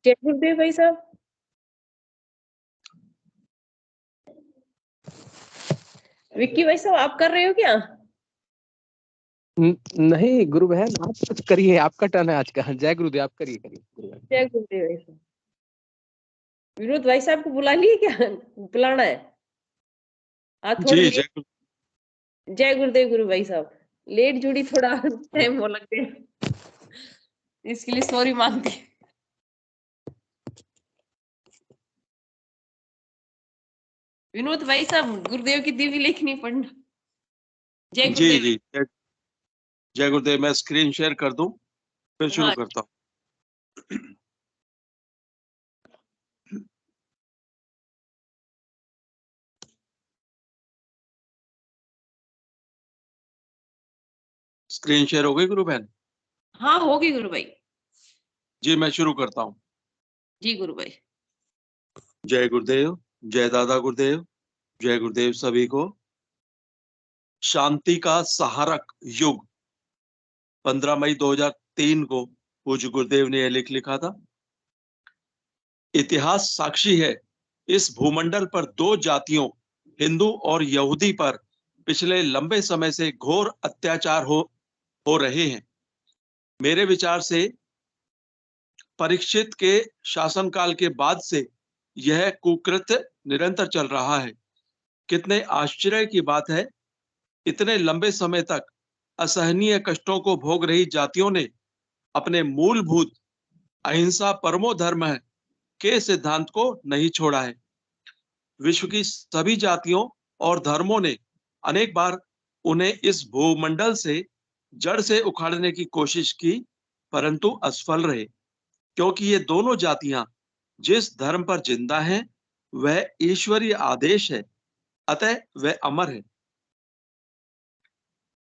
जय गुरुदेव भाई साहब। विक्की भाई साहब आप कर रहे हो क्या? नहीं गुरु बहन, आप कुछ करिए, आपका टर्न है आज का। जय गुरुदेव, आप करिए जय गुरुदेव भाई साहब। विनोद भाई साहब को बुला लिए क्या? बुलाना है आज थोड़ी जी। लेट। जय गुरुदेव गुरु भाई साहब, लेट जुड़ी, थोड़ा टाइम हो लग गया, इसके लिए सॉरी मांगते हैं। विनोद भाई साहब गुरुदेव की दिव्य लेखनी पढ़ना। जय जी गुरुदेव। जी जय गुरुदेव। मैं स्क्रीन शेयर कर दूं, फिर शुरू हाँ करता हूँ। स्क्रीन शेयर हो गई गुरु बहन? हाँ होगी गुरु भाई। जी मैं शुरू करता हूँ। जी गुरु भाई। जय गुरुदेव, जय दादा गुरुदेव, जय गुरुदेव सभी को। शांति का सहारक युग, 15 मई 2003 को पूज्य गुरुदेव ने यह लिखा था। इतिहास साक्षी है, इस भूमंडल पर दो जातियों, हिंदू और यहूदी पर पिछले लंबे समय से घोर अत्याचार हो रहे हैं। मेरे विचार से परीक्षित के शासनकाल के बाद से यह कुकृत्य निरंतर चल रहा है। कितने आश्चर्य की बात है, इतने लंबे समय तक असहनीय कष्टों को भोग रही जातियों ने अपने मूलभूत अहिंसा परमो धर्म के सिद्धांत को नहीं छोड़ा है। विश्व की सभी जातियों और धर्मों ने अनेक बार उन्हें इस भूमंडल से जड़ से उखाड़ने की कोशिश की, परंतु असफल रहे, क्योंकि ये दोनों जातियां जिस धर्म पर जिंदा हैं वह ईश्वरीय आदेश है, अतः वह अमर है।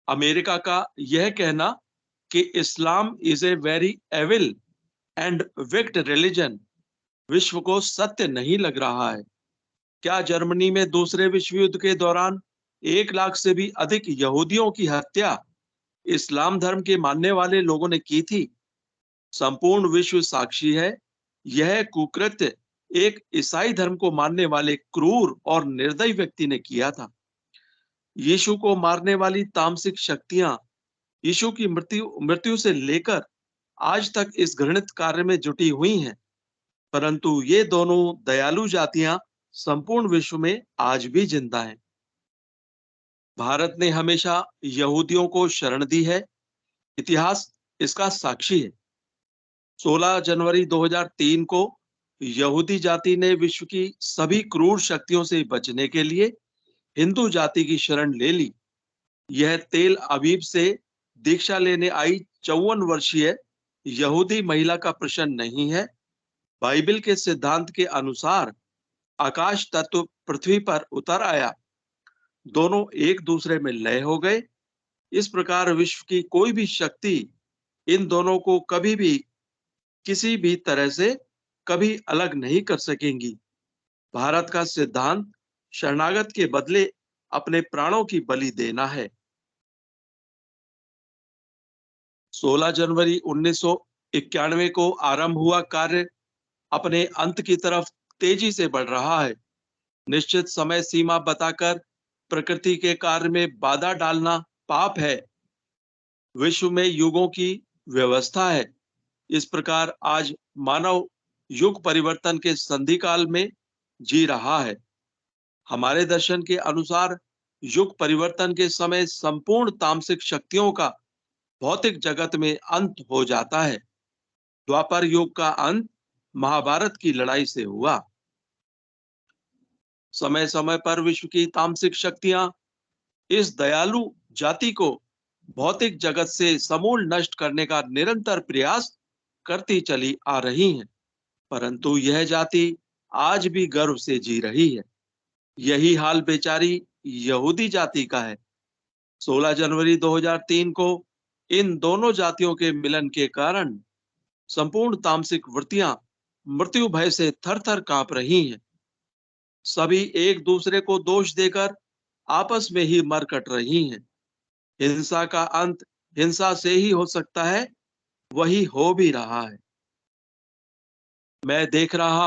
अमेरिका का यह कहना कि Islam is a very evil and wicked religion विश्व को सत्य नहीं लग रहा है। क्या जर्मनी में दूसरे विश्व युद्ध के दौरान 1 लाख से भी अधिक यहूदियों की हत्या इस्लाम धर्म के मानने वाले लोगों ने की थी? संपूर्ण विश्व साक्षी है, यह कुकृत्य एक ईसाई धर्म को मानने वाले क्रूर और निर्दयी व्यक्ति ने किया था। यीशु को मारने वाली तामसिक शक्तियां यीशु की मृत्यु से लेकर आज तक इस घृणित कार्य में जुटी हुई हैं, परंतु ये दोनों दयालु जातियां संपूर्ण विश्व में आज भी जिंदा हैं। भारत ने हमेशा यहूदियों को शरण दी है, इतिहास इसका साक्षी है। 16 जनवरी 2003 को यहूदी जाति ने विश्व की सभी क्रूर शक्तियों से बचने के लिए हिंदू जाति की शरण ले ली। यह तेल अबीब से दीक्षा लेने आई 54 वर्षीय यहूदी महिला का प्रश्न नहीं है। बाइबल के सिद्धांत के अनुसार आकाश तत्व पृथ्वी पर उतर आया, दोनों एक दूसरे में लय हो गए। इस प्रकार विश्व की कोई भी शक्ति इन दोनों को कभी भी किसी भी तरह से कभी अलग नहीं कर सकेंगी। भारत का सिद्धांत शरणागत के बदले अपने प्राणों की बलि देना है। 16 जनवरी 1991 को आरंभ हुआ कार्य अपने अंत की तरफ तेजी से बढ़ रहा है। निश्चित समय सीमा बताकर प्रकृति के कार्य में बाधा डालना पाप है। विश्व में युगों की व्यवस्था है। इस प्रकार आज मानव युग परिवर्तन के संधि काल में जी रहा है। हमारे दर्शन के अनुसार युग परिवर्तन के समय संपूर्ण तामसिक शक्तियों का भौतिक जगत में अंत हो जाता है। द्वापर युग का अंत महाभारत की लड़ाई से हुआ। समय समय पर विश्व की तामसिक शक्तियां इस दयालु जाति को भौतिक जगत से समूल नष्ट करने का निरंतर प्रयास करती चली आ रही हैं, परंतु यह जाति आज भी गर्व से जी रही है। यही हाल बेचारी यहूदी जाति का है। 16 जनवरी 2003 को इन दोनों जातियों के मिलन के कारण संपूर्ण तामसिक वृत्तियां मृत्यु भय से थर-थर कांप रही हैं। सभी एक दूसरे को दोष देकर आपस में ही मर कट रही हैं। हिंसा का अंत हिंसा से ही हो सकता है, वही हो भी रहा है। मैं देख रहा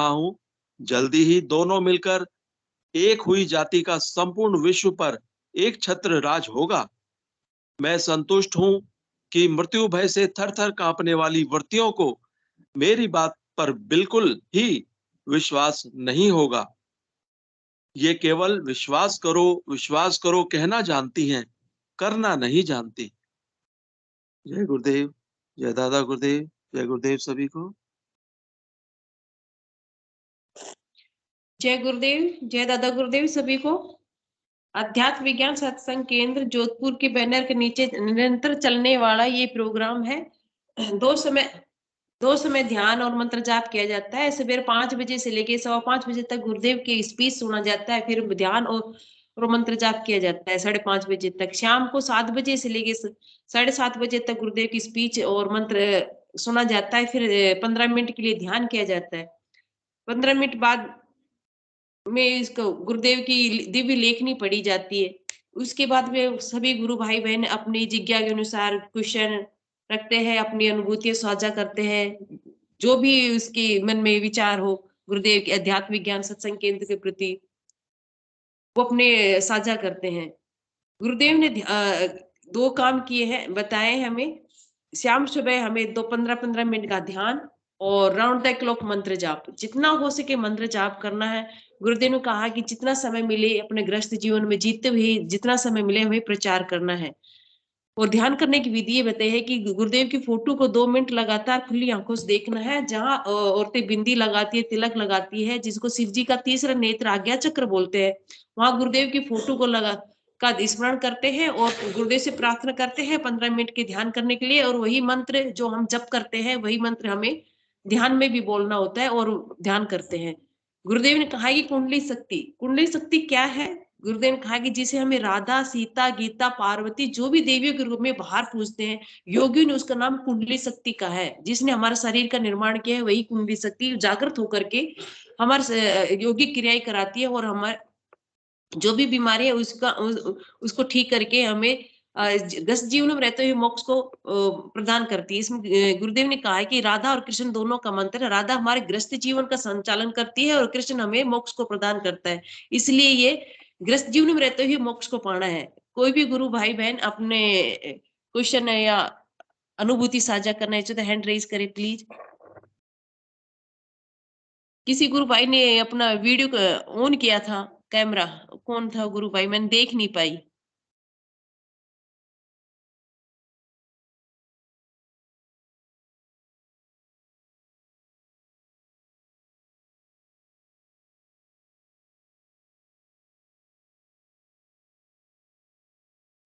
हूं जल्दी ही दोनों मिलकर एक हुई जाति का संपूर्ण विश्व पर एक छत्र राज होगा। मैं संतुष्ट हूं कि मृत्यु भय से थर-थर कांपने वाली वर्तियों को मेरी बात पर बिल्कुल ही विश्वास नहीं होगा। ये केवल विश्वास करो कहना जानती हैं, करना नहीं जानती। जय गुरुदेव, जय दादा गुरुदेव, जय गुरुदेव सभी को। जय गुरुदेव, जय दादा गुरुदेव सभी को। अध्यात्म विज्ञान सत्संग केंद्र जोधपुर के बैनर के नीचे निरंतर चलने वाला ये प्रोग्राम है। दो समय ध्यान और मंत्र जाप किया जाता है। सुबह 5 बजे से लेके 5:15 बजे तक गुरुदेव की स्पीच सुना जाता है, फिर ध्यान और मंत्र जाप किया जाता है 5:30 बजे तक। शाम को 7 बजे से लेके 7:30 बजे तक गुरुदेव की स्पीच और मंत्र सुना जाता है, फिर 15 मिनट के लिए ध्यान किया जाता है। 15 मिनट बाद में इसको गुरुदेव की दिव्य लेखनी पढ़ी जाती है। उसके बाद में सभी गुरु भाई बहन अपनी जिज्ञा के अनुसार क्वेश्चन रखते हैं, अपनी अनुभूतियां साझा करते हैं, जो भी उसके मन में विचार हो गुरुदेव के अध्यात्म विज्ञान सत्संग केंद्र के प्रति वो अपने साझा करते हैं। गुरुदेव ने 2 काम किए हैं, बताए हैं हमें। शाम सुबह हमें 15-15 मिनट का ध्यान और राउंड द क्लॉक मंत्र जाप, जितना हो सके मंत्र जाप करना है। गुरुदेव ने कहा कि जितना समय मिले अपने गृहस्थ जीवन में जीते हुए जितना समय मिले हमें प्रचार करना है। और ध्यान करने की विधि ये बताई है कि गुरुदेव की फोटो को 2 मिनट लगातार खुली आंखों से देखना है। जहां औरतें बिंदी लगाती है, तिलक लगाती है, जिसको शिव जी का तीसरा नेत्र आज्ञा चक्र बोलते हैं, वहां गुरुदेव की फोटो को का स्मरण करते हैं और गुरुदेव से प्रार्थना करते हैं 15 मिनट के ध्यान करने के लिए। और वही मंत्र जो हम जप करते हैं वही मंत्र हमें ध्यान में भी बोलना होता है और ध्यान करते हैं। गुरुदेव ने कहा कि कुंडली शक्ति क्या है? गुरुदेव ने कहा कि जिसे हमें राधा, सीता, गीता, पार्वती जो भी देवियों के रूप में बाहर पूजते हैं, योगियों ने उसका नाम कुंडली शक्ति का है। जिसने हमारा शरीर का निर्माण किया है वही कुंडली शक्ति जागृत होकर के हमारे योगिक क्रियाएं कराती है और हमारे जो भी बीमारी है उसको ठीक करके हमें ग्रस्त जीवन में रहते हुए मोक्ष को प्रदान करती है। इसमें गुरुदेव ने कहा है कि राधा और कृष्ण दोनों का मंत्र है। राधा हमारे ग्रस्त जीवन का संचालन करती है और कृष्ण हमें मोक्ष को प्रदान करता है। इसलिए ये ग्रस्त जीवन में रहते हुए मोक्ष को पाना है। कोई भी गुरु भाई बहन अपने क्वेश्चन या अनुभूति साझा करना है तो हैंड रेज करे प्लीज। किसी गुरु भाई ने अपना वीडियो ऑन किया था कैमरा, कौन था गुरु भाई? मैंने देख नहीं पाई।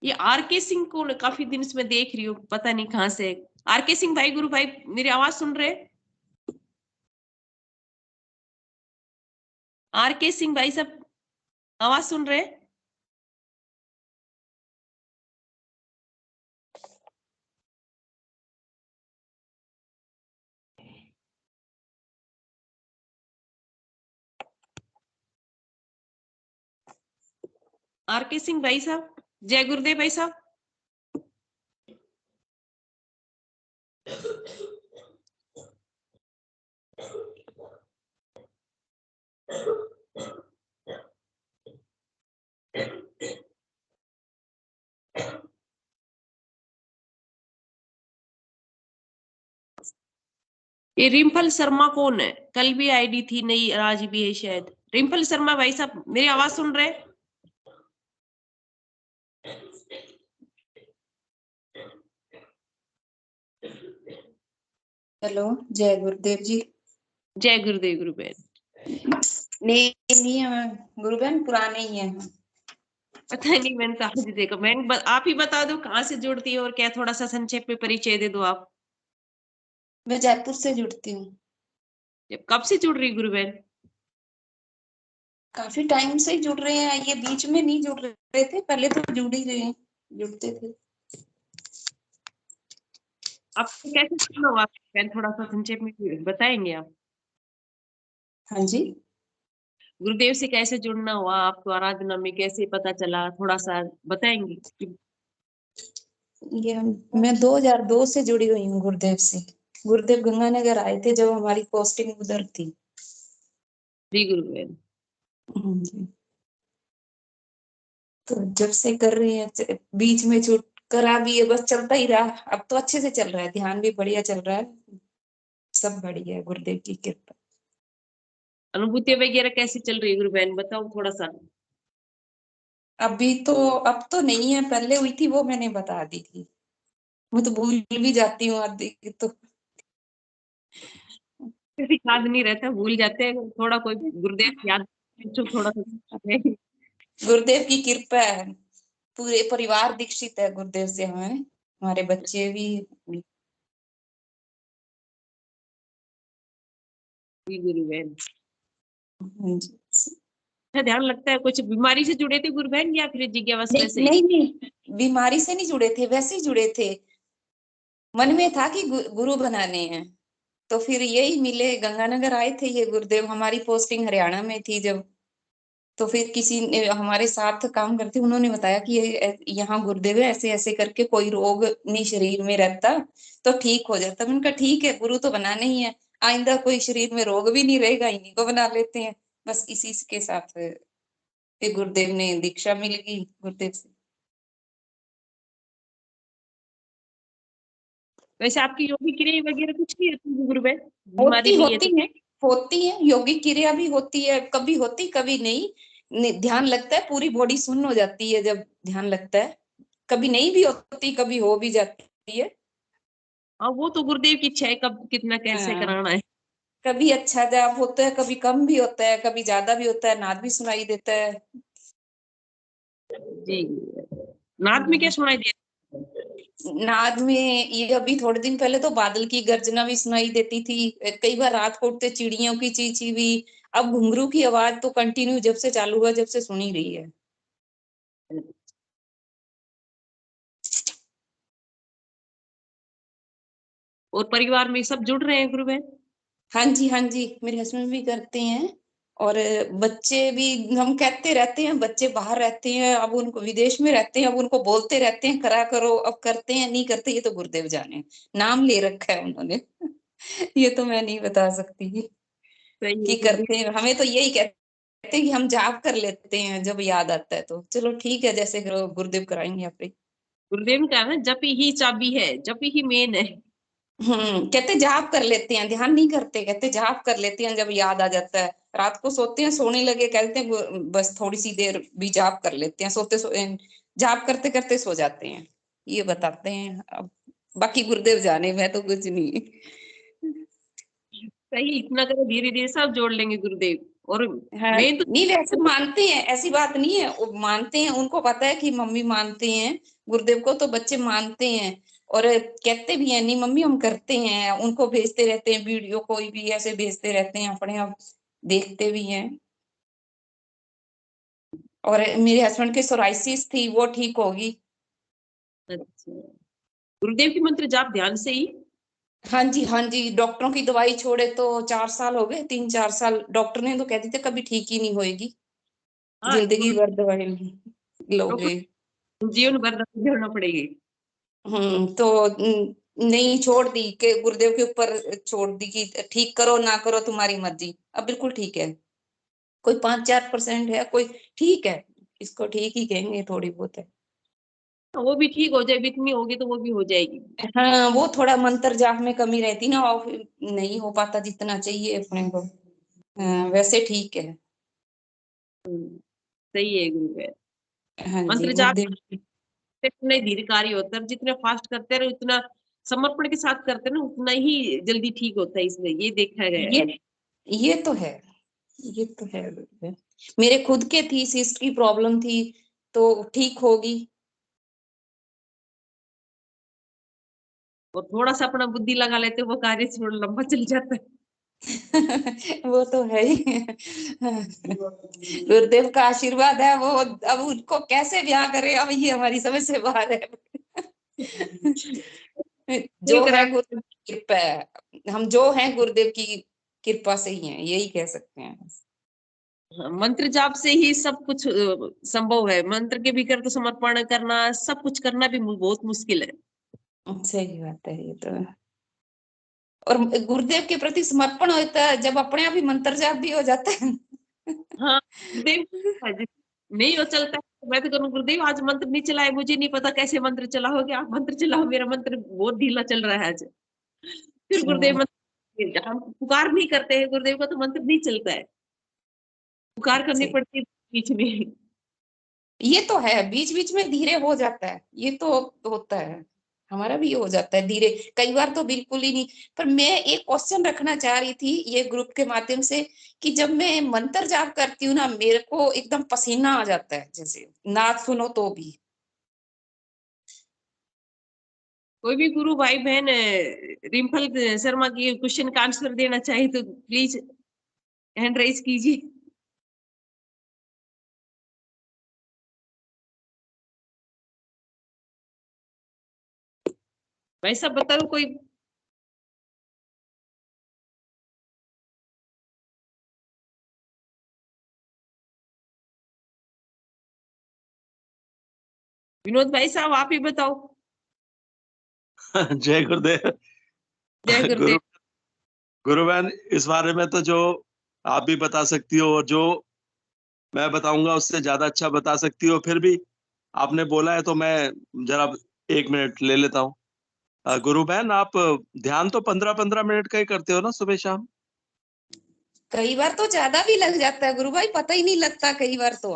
ये आरके सिंह को काफी दिन से मैं देख रही हूँ, पता नहीं कहाँ से। आरके सिंह भाई, गुरु भाई मेरी आवाज सुन रहे? आरके सिंह भाई सब आवाज सुन रहे? आरके सिंह भाई साहब, जय गुरुदेव भाई साहब। ये रिम्पल शर्मा कौन है? कल भी आईडी थी, नई आज भी है शायद। रिम्पल शर्मा भाई साहब मेरी आवाज सुन रहे? हेलो, जय गुरुदेव जी। जय गुरुदेव गुरु बहन। नहीं है गुरु बहन, पुराने ही है। पता नहीं, मैंने तो आज ही देखा। आप ही बता दो कहाँ से जुड़ती है और क्या, थोड़ा सा संक्षेप में परिचय दे दो आप। मैं जयपुर से जुड़ती हूँ। कब से जुड़ रही गुरु बहन? काफी टाइम से ही जुड़ रहे हैं, ये बीच में नहीं जुड़ रहे थे, पहले तो जुड़ ही रहे, जुड़ते थे। आपको कैसे जुड़ना हुआ बहन, थोड़ा सा संक्षेप में बताएंगे आप? हाँ जी। गुरुदेव से कैसे जुड़ना हुआ आपको, आराधना में कैसे पता चला, थोड़ा सा बताएंगे? मैं 2002 से जुड़ी हुई हूँ गुरुदेव से। गुरुदेव गंगानगर आए थे जब हमारी पोस्टिंग उधर थी। जी गुरुदेव। जी। तो जब से कर रहे हैं, बीच में छूट करा भी है, बस चलता ही रहा। अब तो अच्छे से चल रहा है, ध्यान भी बढ़िया चल रहा है, सब बढ़िया है गुरुदेव की कृपा। अनुभूति वगैरह कैसी चल रही है गुरु बहन, बताओ थोड़ा सा। अभी तो अब तो नहीं है, पहले हुई थी वो मैंने बता दी थी। मैं तो भूल भी जाती हूँ आदि तो। किसी याद नहीं रहता, भूल जाते हैं थोड़ा, कोई गुरुदेव की याद जो थोड़ा सा। गुरुदेव की कृपा है, पूरे परिवार दीक्षित है गुरुदेव से। हमारे बच्चे भी। जी गुरु बहन। जी। अच्छा, ध्यान लगता है कुछ बीमारी से जुड़े थे गुरु बहन या फिर जिज्ञासा नहीं वैसे ही? नहीं नहीं, बीमारी से नहीं जुड़े थे, वैसे ही जुड़े थे। मन में था कि गुरु बनाने हैं, तो फिर यही मिले, गंगानगर आए थे ये गुरुदेव। हमारी पोस्टिंग हरियाणा में थी जब, तो फिर किसी ने हमारे साथ काम करते, उन्होंने बताया कि ये यहाँ गुरुदेव है, ऐसे ऐसे करके कोई रोग नहीं शरीर में रहता तो ठीक हो जाता। मैंने कहा ठीक है, गुरु तो बनाना ही है, आइंदा कोई शरीर में रोग भी नहीं रहेगा, इन्हीं को बना लेते हैं। बस इसी के साथ फिर गुरुदेव ने दीक्षा मिल गई गुरुदेव से। वैसे आपकी योगी क्रिया वगैरह कुछ नहीं है गुरु बहन? बीमारी होती नहीं है होती तो? है, होती है योगिक क्रिया भी होती है, कभी होती कभी नहीं। ध्यान लगता है, पूरी बॉडी सुन्न हो जाती है जब ध्यान लगता है। कभी नहीं भी होती, कभी हो भी जाती है। हाँ, वो तो गुरुदेव की इच्छा है, कब कितना कैसे हाँ, कराना है। कभी अच्छा जाप होता है, कभी कम भी होता है, कभी ज्यादा भी होता है, नाद भी सुनाई देता है। जी। नाद में क्या सुनाई दे? नाद में ये अभी थोड़े दिन पहले तो बादल की गर्जना भी सुनाई देती थी, कई बार रात को उठते चिड़ियों की चींची भी। अब घुंघरू की आवाज तो कंटिन्यू जब से चालू हुआ, जब से सुनी रही है। और परिवार में सब जुड़ रहे हैं गुरु बहन? हाँ जी, हाँ जी, मेरे हस्बैंड भी करते हैं। और बच्चे भी, हम कहते रहते हैं, बच्चे बाहर रहते हैं, अब उनको विदेश में रहते हैं, अब उनको बोलते रहते हैं करा करो, अब करते हैं नहीं करते ये तो गुरुदेव जाने। नाम ले रखा है उन्होंने। ये तो मैं नहीं बता सकती सही है कि गुरुदेव। करते हैं। हमें तो यही कहते हैं कि हम जाप कर लेते हैं जब याद आता है, तो चलो ठीक है, जैसे करो गुरुदेव कराएंगे आप ही। गुरुदेव का है ना, जप ही चाबी है, जप ही मेन है। कहते जाप कर लेते हैं, ध्यान नहीं करते, कहते जाप कर लेते हैं जब याद आ जाता है। रात को सोते हैं, सोने लगे कहते हैं बस थोड़ी सी देर भी जाप कर लेते हैं, जाप करते करते सो जाते हैं, ये बताते हैं। अब बाकी गुरुदेव जाने, मैं तो कुछ नहीं। सही, इतना करो, धीरे धीरे सब जोड़ लेंगे गुरुदेव। और हाँ, मेन तो नहीं वैसे मानते हैं, ऐसी बात नहीं है, वो मानते हैं, उनको पता है कि मम्मी मानते हैं गुरुदेव को, तो बच्चे मानते हैं। और कहते भी हैं नहीं मम्मी हम करते हैं, उनको भेजते रहते हैं वीडियो, कोई भी ऐसे भेजते रहते हैं अपने, आप देखते भी हैं। और मेरे हस्बैंड के सोराइसिस थी, वो ठीक होगी। अच्छा, गुरुदेव की मंत्र जाप ध्यान से ही? हाँ जी, हाँ जी, डॉक्टरों की दवाई छोड़े तो 4 साल हो गए, 3-4 साल। डॉक्टर ने तो कहते थे कभी ठीक ही नहीं होएगी, हाँ, जिंदगी भर दवाई लोगे। डॉक्टर जीवन भर दवाई देना पड़ेगी। तो नहीं, छोड़ दी कि गुरुदेव के ऊपर छोड़ दी कि ठीक करो ना करो तुम्हारी मर्जी। अब बिल्कुल ठीक है, कोई 5-4% है, कोई ठीक है, इसको ठीक ही कहेंगे, थोड़ी बहुत है। वो भी ठीक हो जाए, इतनी होगी तो वो भी हो जाएगी। हाँ, वो थोड़ा मंत्र जाप में कमी रहती ना, और फिर नहीं हो पाता जितना चाहिए अपने को। हाँ, वैसे ठीक है। सही है गुरुदेव। हाँ जी, मंत्र जाप गुरुदेव। इतना ही धीरकारी होता है, जितने फास्ट करते हैं उतना समर्पण के साथ करते हैं ना, उतना ही जल्दी ठीक होता है, इसमें ये देखा गया है। ये तो है, ये तो है गुरुदेव। मेरे खुद के थी, सिस्ट की प्रॉब्लम थी, तो ठीक होगी। और थोड़ा सा अपना बुद्धि लगा लेते वो कार्य थोड़ा लंबा चल जाता है। वो तो है ही। गुरुदेव का आशीर्वाद है वो, अब उनको कैसे ब्याह करे, अब ये हमारी समझ से बाहर है। ये जो करा। है गुरुदेव की कृपा है, हम जो हैं गुरुदेव की कृपा से ही हैं, यही कह सकते हैं। मंत्र जाप से ही सब कुछ संभव है। मंत्र के बिगैर तो समर्पण करना, सब कुछ करना भी बहुत मुश्किल है। सही बात है ये तो। और गुरुदेव के प्रति समर्पण होता है जब अपने आप ही मंत्र जाप भी हो जाता है। हाँ, गुरुदेव नहीं हो चलता है तो मैं तो करूँ, गुरुदेव आज मंत्र नहीं चला है, मुझे नहीं पता कैसे मंत्र चला हो, गया आप मंत्र चलाओ, मेरा मंत्र बहुत ढीला चल रहा है आज। फिर गुरुदेव मंत्र, हम पुकार नहीं करते हैं गुरुदेव का तो मंत्र नहीं चलता है, पुकार करनी सही। पड़ती है बीच में। ये तो है, बीच बीच में धीरे हो जाता है, ये तो होता है, हमारा भी हो जाता है धीरे, कई बार तो बिल्कुल ही नहीं। पर मैं एक क्वेश्चन रखना चाह रही थी ये ग्रुप के माध्यम से, कि जब मैं मंत्र जाप करती हूँ ना, मेरे को एकदम पसीना आ जाता है, जैसे नाद सुनो तो भी। कोई भी गुरु भाई बहन रिम्पल शर्मा की क्वेश्चन का आंसर देना चाहे तो प्लीज हैंड राइज कीजिए। भाई साहब बताओ कोई। विनोद भाई साहब आप ही बताओ। जय गुरुदेव। जय गुरु गुरुदेव। गुरु बहन, इस बारे में तो जो आप भी बता सकती हो और जो मैं बताऊंगा उससे ज्यादा अच्छा बता सकती हो, फिर भी आपने बोला है तो मैं जरा 1 मिनट ले लेता हूँ। गुरु बहन, आप ध्यान तो 15-15 मिनट का ही करते हो ना, सुबह शाम? कई बार तो ज्यादा भी लग जाता है गुरु भाई, पता ही नहीं लगता कई बार तो।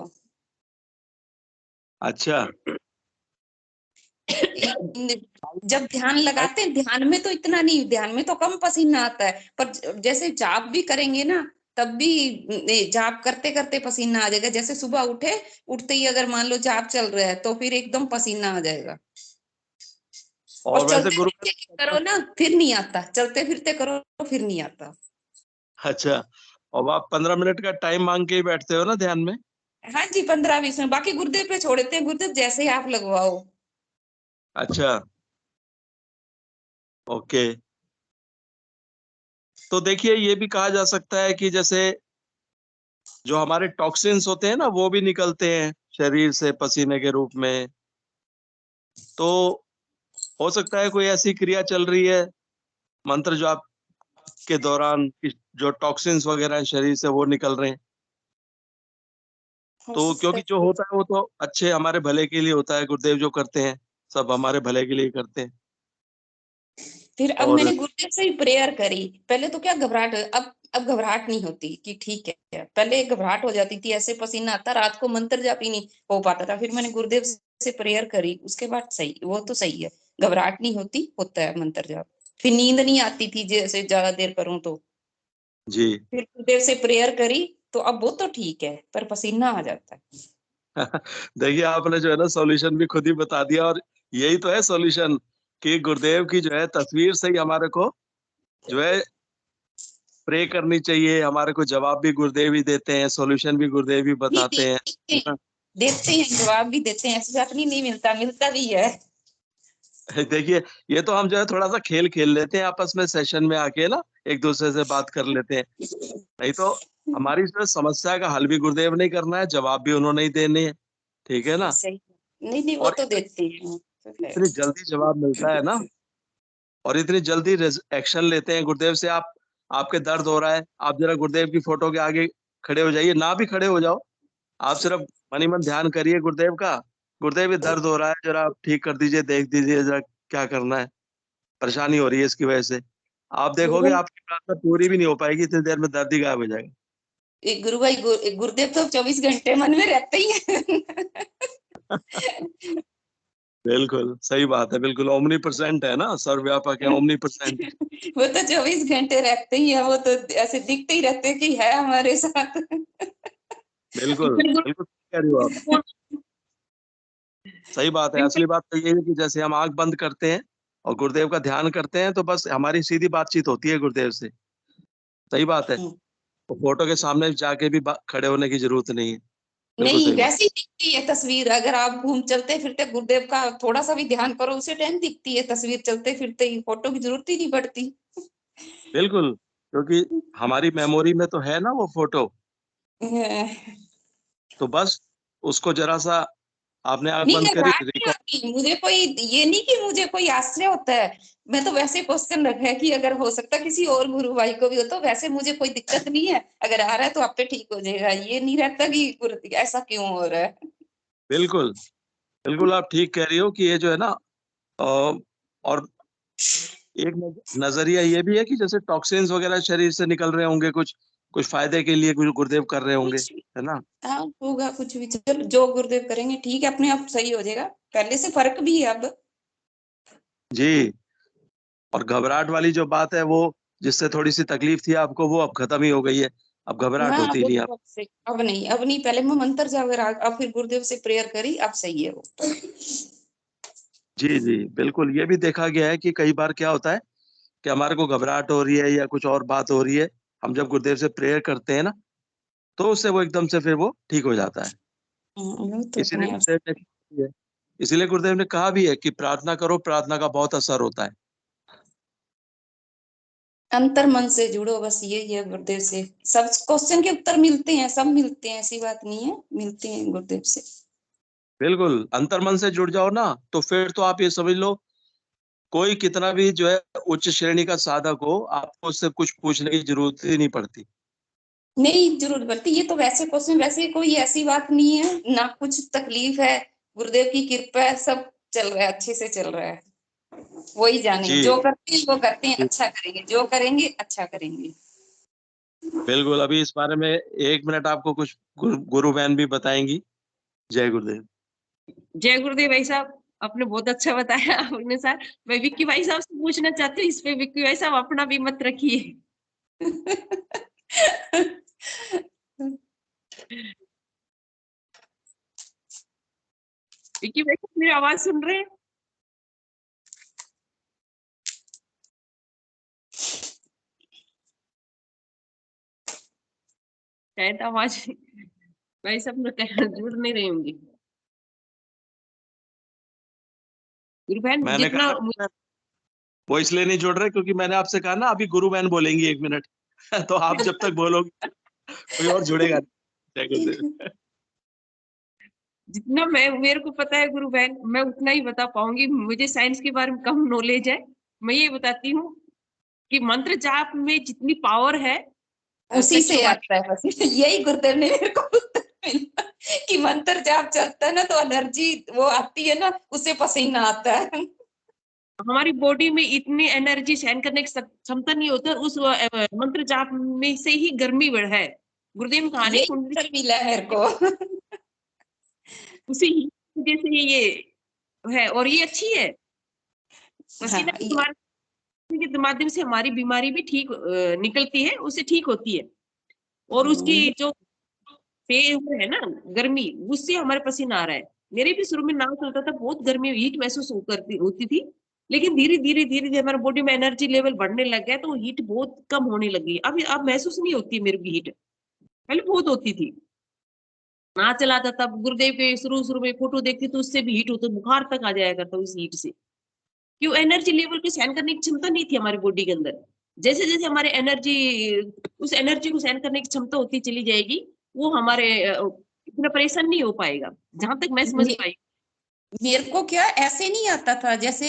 अच्छा। जब ध्यान लगाते हैं, ध्यान में तो इतना नहीं, ध्यान में तो कम पसीना आता है, पर जैसे जाप भी करेंगे ना, तब भी जाप करते करते पसीना आ जाएगा। जैसे सुबह उठे, उठते ही अगर मान लो जाप चल रहा है तो फिर एकदम पसीना आ जाएगा। और और वैसे चलते गुरु फिरते करो ना, फिर नहीं आता, चलते फिरते करो तो फिर नहीं आता। अच्छा, और आप 15 मिनट का टाइम मांग के ही बैठते हो ना ध्यान में? हाँ जी, 15-20 में, बाकी गुरुदेव पे छोड़ देते हैं, गुरुदेव जैसे ही आप लगवाओ। अच्छा, ओके। तो देखिए, ये भी कहा जा सकता है कि जैसे जो हमारे टॉक्सिन्स होते हैं ना, वो भी निकलते हैं शरीर से पसीने के रूप में। तो हो सकता है कोई ऐसी क्रिया चल रही है मंत्र जाप के दौरान कि जो टॉक्सिन्स वगैरह हैं शरीर से वो निकल रहे हैं। हो तो सकता क्योंकि है। जो होता है वो तो अच्छे हमारे भले के लिए होता है, गुरुदेव जो करते हैं सब हमारे भले के लिए ही करते हैं। फिर अब और मैंने गुरुदेव से ही प्रेयर करी, पहले तो क्या घबराहट, अब घबराहट नहीं होती कि ठीक है, पहले घबराहट हो जाती थी, ऐसे पसीना आता, रात को मंत्र जाप ही नहीं हो पाता था। फिर मैंने गुरुदेव से प्रेयर करी, उसके बाद सही, वो तो सही है, घबराहट नहीं होती, होता है मंत्र जाप। फिर नींद नहीं आती थी जैसे ज्यादा देर करूं तो। जी। फिर गुरुदेव से प्रेयर करी तो अब वो तो ठीक है, पर पसीना आ जाता है। देखिए, आपने जो है ना सॉल्यूशन भी खुद ही बता दिया, और यही तो है सॉल्यूशन कि गुरुदेव की जो है तस्वीर से ही हमारे को जो है प्रे करनी चाहिए। हमारे को जवाब भी गुरुदेव ही देते हैं, सॉल्यूशन भी गुरुदेव ही नहीं, बताते हैं, देते है हैं, ना? देते हैं, जवाब भी देते हैं, ऐसा नहीं मिलता, मिलता भी है। देखिए, ये तो हम जो है थोड़ा सा खेल खेल लेते हैं आपस में सेशन में आके ना, एक दूसरे से बात कर लेते हैं। नहीं तो हमारी जो समस्या का हल भी गुरुदेव ने ही करना है, जवाब भी उन्होंने ही देने हैं। ठीक है ना? सही। नहीं नहीं, वो और तो देते हैं, तो है। इतनी जल्दी जवाब मिलता है ना, और इतनी जल्दी एक्शन लेते हैं गुरुदेव से। आप आपके दर्द हो रहा है, आप जरा गुरुदेव की फोटो के आगे खड़े हो जाइए, ना भी खड़े हो जाओ, आप सिर्फ मन ही मन ध्यान करिए गुरुदेव का। गुरुदेव, ये दर्द हो रहा है, जरा आप ठीक कर दीजिए, देख दीजिए जरा क्या करना है, परेशानी हो रही है इसकी वजह से। आप देखोगे गुरु आपकी प्रार्थना पूरी भी नहीं हो पाएगी, इतनी देर में दर्द ही गायब हो जाएगा। गुरु भाई, गुरुदेव तो 24 घंटे मन में रहते ही है। बिल्कुल सही बात है, बिल्कुल ओमनी परसेंट है ना, सर्वव्यापक है, ओमनी परसेंट। वो तो 24 घंटे रहते ही है, वो तो ऐसे दिखते ही रहते हैं कि है हमारे साथ। बिल्कुल बिल्कुल सही कह रही हो आप, सही बात है। असली बात तो ये है कि जैसे हम आंख बंद करते हैं और गुरुदेव का ध्यान करते हैं, तो बस हमारी सीधी बातचीत होती है गुरुदेव से। सही बात है। तो फोटो के सामने जाके भी खड़े होने की जरूरत नहीं है। बिल्कुल नहीं, सही बात। वैसी दिखती है तस्वीर, अगर आप घूम चलते फिरते गुरुदेव का थोड़ा सा भी ध्यान करो, उसी टाइम दिखती है तस्वीर, चलते फिरते ही, फोटो की जरूरत ही नहीं पड़ती। बिल्कुल, क्योंकि हमारी मेमोरी में तो है ना वो फोटो, तो बस उसको जरा सा आपने आंख नहीं, बंद करी, घबराहट नहीं होती मुझे, कोई ये नहीं कि मुझे कोई आश्चर्य होता है। मैं तो वैसे क्वेश्चन रखा है कि अगर हो सकता किसी और गुरु भाई को भी हो तो वैसे मुझे कोई दिक्कत नहीं है, अगर आ रहा है तो आप पे ठीक हो जाएगा। ये नहीं रहता कि ऐसा क्यों हो रहा है। बिल्कुल बिल्कुल आप ठीक कह रही हो कि ये जो है ना और एक नजरिया ये भी है कि जैसे टॉक्सिन्स वगैरह शरीर से निकल रहे होंगे, कुछ कुछ फायदे के लिए गुरुदेव कर रहे होंगे, कुछ है ना। हाँ होगा, कुछ भी चलो जो गुरुदेव करेंगे ठीक है, अपने आप सही हो जाएगा। पहले से फर्क भी है अब। जी। और घबराहट वाली जो बात है वो, जिससे थोड़ी सी तकलीफ थी आपको, वो अब खत्म ही हो गई है, अब घबराहट हाँ होती वो नहीं तो आप। अब सही, अब नहीं पहले मैं मंत्र जाप अब फिर गुरुदेव से प्रेयर करी, अब सही है वो। जी जी बिल्कुल, ये भी देखा गया है कि कई बार क्या होता है कि हमारे को घबराहट हो रही है या कुछ और बात हो रही है, हम जब गुरुदेव से प्रेयर करते हैं ना, तो उससे वो एकदम से फिर वो ठीक हो जाता है। वो तो इसीलिए अपने आप। गुरुदेव ने इसीलिए गुरुदेव ने कहा भी है कि प्रार्थना करो, प्रार्थना का बहुत असर होता है। अंतर मन से जुड़ो, बस यही है गुरुदेव से। सब क्वेश्चन के उत्तर मिलते हैं, सब मिलते हैं, ऐसी बात नहीं है, मिलते हैं गुरुदेव से। बिल्कुल, अंतर्मन से जुड़ जाओ ना, तो फिर तो आप ये समझ लो, कोई कितना भी जो है उच्च श्रेणी का साधक हो, आपको उससे कुछ पूछने की जरूरत ही नहीं पड़ती। नहीं जरूर पड़ती, ये तो वैसे क्वेश्चन, वैसे कोई ऐसी बात नहीं है ना, कुछ तकलीफ है, गुरुदेव की कृपा है, सब चल रहा है, अच्छे से चल रहा है। वही जाने, जी जो करते हैं वो करते हैं, जी, अच्छा करेंगे, जो करेंगे अच्छा करेंगे। बिल्कुल। अभी इस बारे में 1 मिनट आपको कुछ गुरु बहन भी बताएंगी। जय गुरुदेव। जय गुरुदेव भाई साहब, आपने बहुत अच्छा बताया आपने सर। मैं विक्की भाई साहब से पूछना चाहती हूँ इस पे, विक्की भाई साहब अपना भी मत रखिए। विक्की भाई साहब मेरी आवाज सुन रहे हैं? शायद आवाज भाई साहब जुड़ नहीं रही होंगी। गुरु बहन मैंने जितना कहा ना, वो इसलिए नहीं जुड़ रहे क्योंकि मैंने आपसे कहा ना अभी गुरु बहन बोलेंगी 1 मिनट। तो आप जब तक बोलोगे कोई और जुड़ेगा नहीं। जय गुरुदेव। जितना मैं मेरे को पता है गुरु बहन, मैं उतना ही बता पाऊंगी। मुझे साइंस के बारे में कम नॉलेज है। मैं ये बताती हूँ कि मंत्र जाप में जितनी पावर है, उसी कच्छ से बाटी आता है बस। यही गुरुदेव ने मेरे को उत्तर मिला कि मंत्र जाप चलता है ना तो एनर्जी वो आती है ना, उससे पसीना आता है। हमारी बॉडी में इतनी एनर्जी सहन करने की क्षमता नहीं होती, उस मंत्र जाप में से ही गर्मी बढ़ है। गुरुदेव कहा नहीं यही कुंडली, उत्तर मिला है मेरे को। उसी ही वजह से ये है, और ये अच्छी है। पसीना हाँ के माध्यम से हमारी बीमारी भी ठीक निकलती है, उससे ठीक होती है। और उसकी ये जो पेट है ना, गर्मी, उससे हमारे पसीना आ रहा है। मेरे भी शुरू में नाक चलता था, बहुत गर्मी हीट महसूस करती होती थी। लेकिन धीरे धीरे धीरे धीरे हमारे बॉडी में एनर्जी लेवल बढ़ने लग गया, तो हीट बहुत कम होने लगी। अभी अब महसूस नहीं होती मेरे भी हीट, पहले बहुत होती थी। ना चलाता तब गुरुदेव के शुरू शुरू में फोटो देखती तो उससे भी हीट होता, बुखार तक आ जाया करता उस हीट से। क्यों? एनर्जी लेवल को सहन करने की क्षमता नहीं थी हमारी बॉडी के अंदर। जैसे जैसे हमारे एनर्जी, उस एनर्जी को सहन करने की क्षमता होती चली जाएगी, वो हमारे इतना परेशान नहीं हो पाएगा, जहां तक मैं समझ पाई। मेरे को क्या ऐसे नहीं आता था, जैसे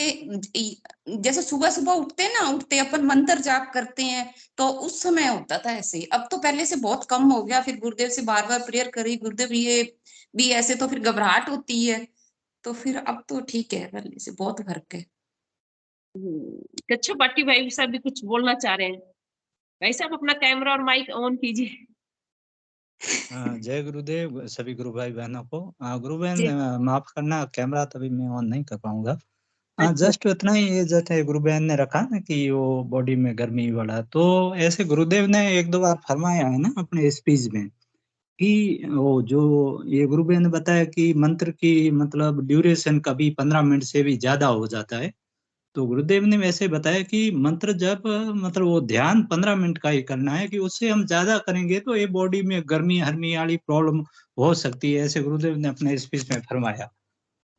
जैसे सुबह सुबह उठते ना, उठते अपन मंत्र जाप करते हैं तो उस समय होता था ऐसे। अब तो पहले से बहुत कम हो गया, फिर गुरुदेव से बार बार प्रेयर करी, गुरुदेव ये भी ऐसे, तो फिर घबराहट होती है, तो फिर अब तो ठीक है, पहले से बहुत फर्क है। कच्छा पाटी भाई साहब भी कुछ बोलना चाह रहे हैं। भाई साहब अपना कैमरा और माइक ऑन कीजिए। जय गुरुदेव सभी गुरु भाई बहनों को। गुरु बहन जी। माफ करना, कैमरा तभी मैं ऑन नहीं कर पाऊंगा। अच्छा। जस्ट उतना ही, ये जैसे गुरु बहन ने रखा ना कि वो बॉडी में गर्मी वाला, तो ऐसे गुरुदेव ने एक दो बार फरमाया है ना अपने स्पीच में कि वो जो ये गुरु बहन ने बताया कि मंत्र की मतलब ड्यूरेशन कभी 15 मिनट से भी ज्यादा हो जाता है। तो गुरुदेव ने वैसे बताया कि मंत्र जब मतलब वो ध्यान 15 मिनट का ही करना है, कि उससे हम ज्यादा करेंगे तो ये बॉडी में गर्मी हर्मी वाली प्रॉब्लम हो सकती है, ऐसे गुरुदेव ने अपने स्पीच में फरमाया।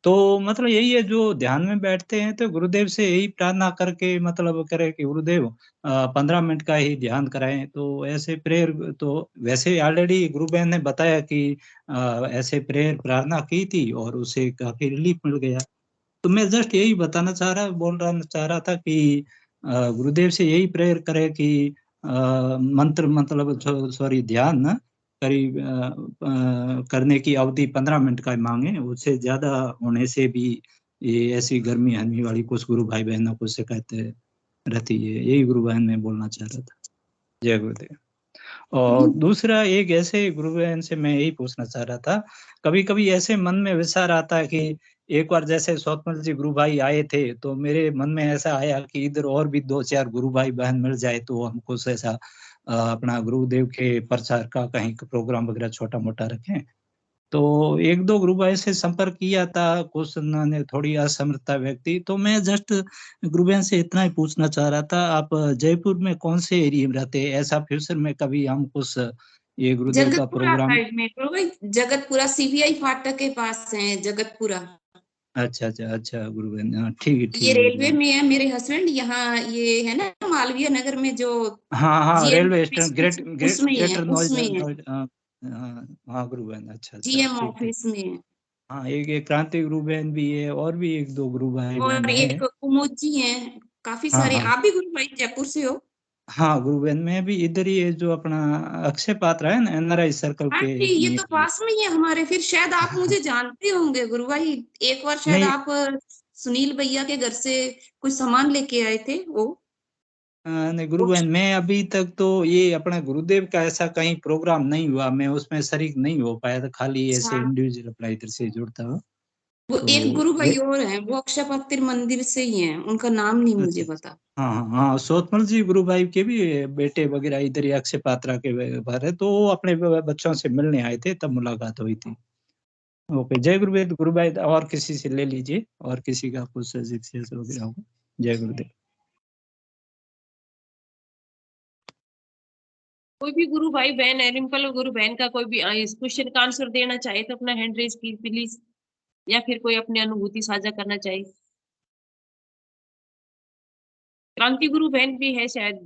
तो मतलब यही है, जो ध्यान में बैठते हैं तो गुरुदेव से यही प्रार्थना करके मतलब करे कि गुरुदेव 15 मिनट का ही ध्यान कराएं। तो ऐसे प्रेयर, तो वैसे ऑलरेडी गुरु बहन ने बताया कि ऐसे प्रेयर प्रार्थना की थी और उसे काफी रिलीफ मिल गया। तो मैं जस्ट यही बताना चाह रहा था कि गुरुदेव से यही प्रेयर करे कि मंत्र मतलब सॉरी ध्यान ना करीब करने की अवधि 15 मिनट का मांगे, उससे ज्यादा होने से भी ये ऐसी गर्मी हर्मी वाली कुछ गुरु भाई बहनों को शिकायत रहती है। यही गुरु बहन में बोलना चाह रहा था। जय गुरुदेव। और दूसरा एक ऐसे गुरु बहन से मैं यही पूछना चाह रहा था, कभी कभी ऐसे मन में विचार आता है कि एक बार जैसे स्वप्निल जी गुरु भाई आए थे तो मेरे मन में ऐसा आया कि इधर और भी 2-4 गुरु भाई बहन मिल जाए तो हम कुछ ऐसा अपना गुरुदेव के प्रचार का कहीं प्रोग्राम वगैरह छोटा मोटा रखें। तो एक दो ग्रुप ऐसे संपर्क किया था, कुछ उन्होंने थोड़ी असमर्थता व्यक्ति। तो मैं जस्ट गुरुबेन से इतना ही पूछना चाह रहा था, आप जयपुर में कौन से एरिया में रहते हैं? ऐसा फ्यूचर में कभी हम कुछ ये गुरुदेव का जगतपुरा प्रोग्राम। साइड में भाई, जगतपुरा सीबीआई फाटक के पास है जगतपुरा। अच्छा अच्छा अच्छा गुरुबेन, हाँ, ठीक है ये ठीक है रेलवे गुरुबेन। में है मेरे हस्बैंड, यहाँ ये है ना मालवीय नगर में जो हाँ हाँ, GM railway office, station great उसमें है, ग्रेटर उसमें है, हाँ हाँ हाँ गुरुबेन, अच्छा अच्छा जीएम ठीक ठीक। ऑफिस में है। हाँ, एक क्रांति गुरुबेन भी है और भी एक दो गुरु भाई बहन और है। एक कुमुद जी हैं, काफी हाँ सारे। हाँ आप भी गुरु भाई जयपुर से हो? हाँ गुरुबेन में भी इधर ही है, जो अपना अक्षय पात्र है ना, एनआरआई सर्कल हाँ के जी, ये तो नीचे ही। पास में ही है हमारे। फिर शायद आप मुझे जानते होंगे गुरु भाई। एक बार शायद नहीं, आप सुनील भैया के घर से कुछ सामान लेके आए थे वो। नहीं गुरुबेन, मैं अभी तक तो ये अपना गुरुदेव का ऐसा कहीं प्रोग्राम नहीं हुआ, मैं उसमें शरीक नहीं हो पाया था, खाली ऐसे अच्छा, इंडिविजुअल अपना इधर से जुड़ता हूँ। वो एक तो गुरु भाई और हैं, वो अक्षय पात्र मंदिर से ही हैं, उनका नाम नहीं मुझे अच्छा पता। हाँ हाँ हाँ, सोतमल जी गुरु भाई के भी बेटे वगैरह इधर ही अक्षय पात्रा के बाहर है, तो वो अपने बच्चों से मिलने आए थे, तब मुलाकात हुई थी। ओके, जय गुरुवेद गुरु भाई, और किसी से ले लीजिए, और किसी का कुछ सजेशन वगैरह होगा। जय गुरुदेव। कोई भी गुरु भाई बहन है, रिंपल गुरु बहन का कोई भी इस क्वेश्चन का आंसर देना चाहे तो अपना हैंड रेज की प्लीज, या फिर कोई अपनी अनुभूति साझा करना चाहे। क्रांति गुरु बहन भी है शायद।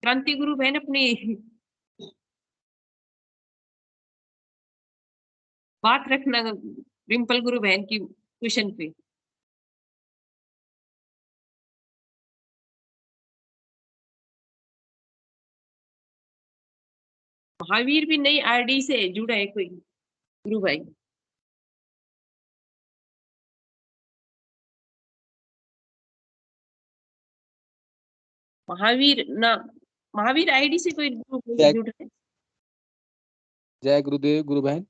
क्रांति गुरु बहन अपनी बात रखना रिंपल गुरु बहन की क्वेश्चन पे। महावीर भी नई आईडी से जुड़ा है कोई गुरु भाई? महावीर ना, महावीर आईडी से कोई गुरु जय जुड़ा है? जय गुरुदेव गुरु बहन।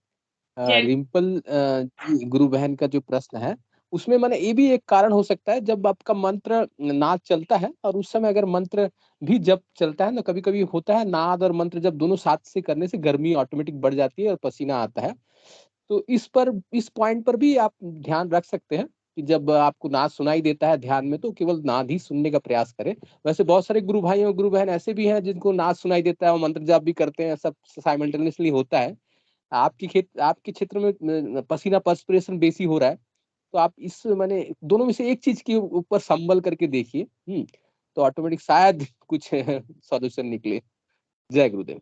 जय। रिम्पल जी, गुरु बहन का जो प्रश्न है उसमें मैंने ये भी एक कारण हो सकता है, जब आपका मंत्र नाद चलता है और उस समय अगर मंत्र भी जब चलता है ना, कभी कभी होता है नाद और मंत्र जब दोनों साथ से करने से गर्मी ऑटोमेटिक बढ़ जाती है और पसीना आता है। तो इस पॉइंट पर भी आप ध्यान रख सकते हैं कि जब आपको नाद सुनाई देता है ध्यान में, तो केवल नाद ही सुनने का प्रयास करें। वैसे बहुत सारे गुरु भाई और गुरु बहन ऐसे भी हैं जिनको नाद सुनाई देता है और मंत्र जाप भी करते हैं, सब साइमल्टेनियसली होता है। आपके क्षेत्र में पसीना पर्सपिरेशन बेसी हो रहा है, तो आप इस माने दोनों में से एक चीज के ऊपर संबल करके देखिए। तो ऑटोमेटिक शायद कुछ सॉल्यूशन निकले। जय गुरुदेव।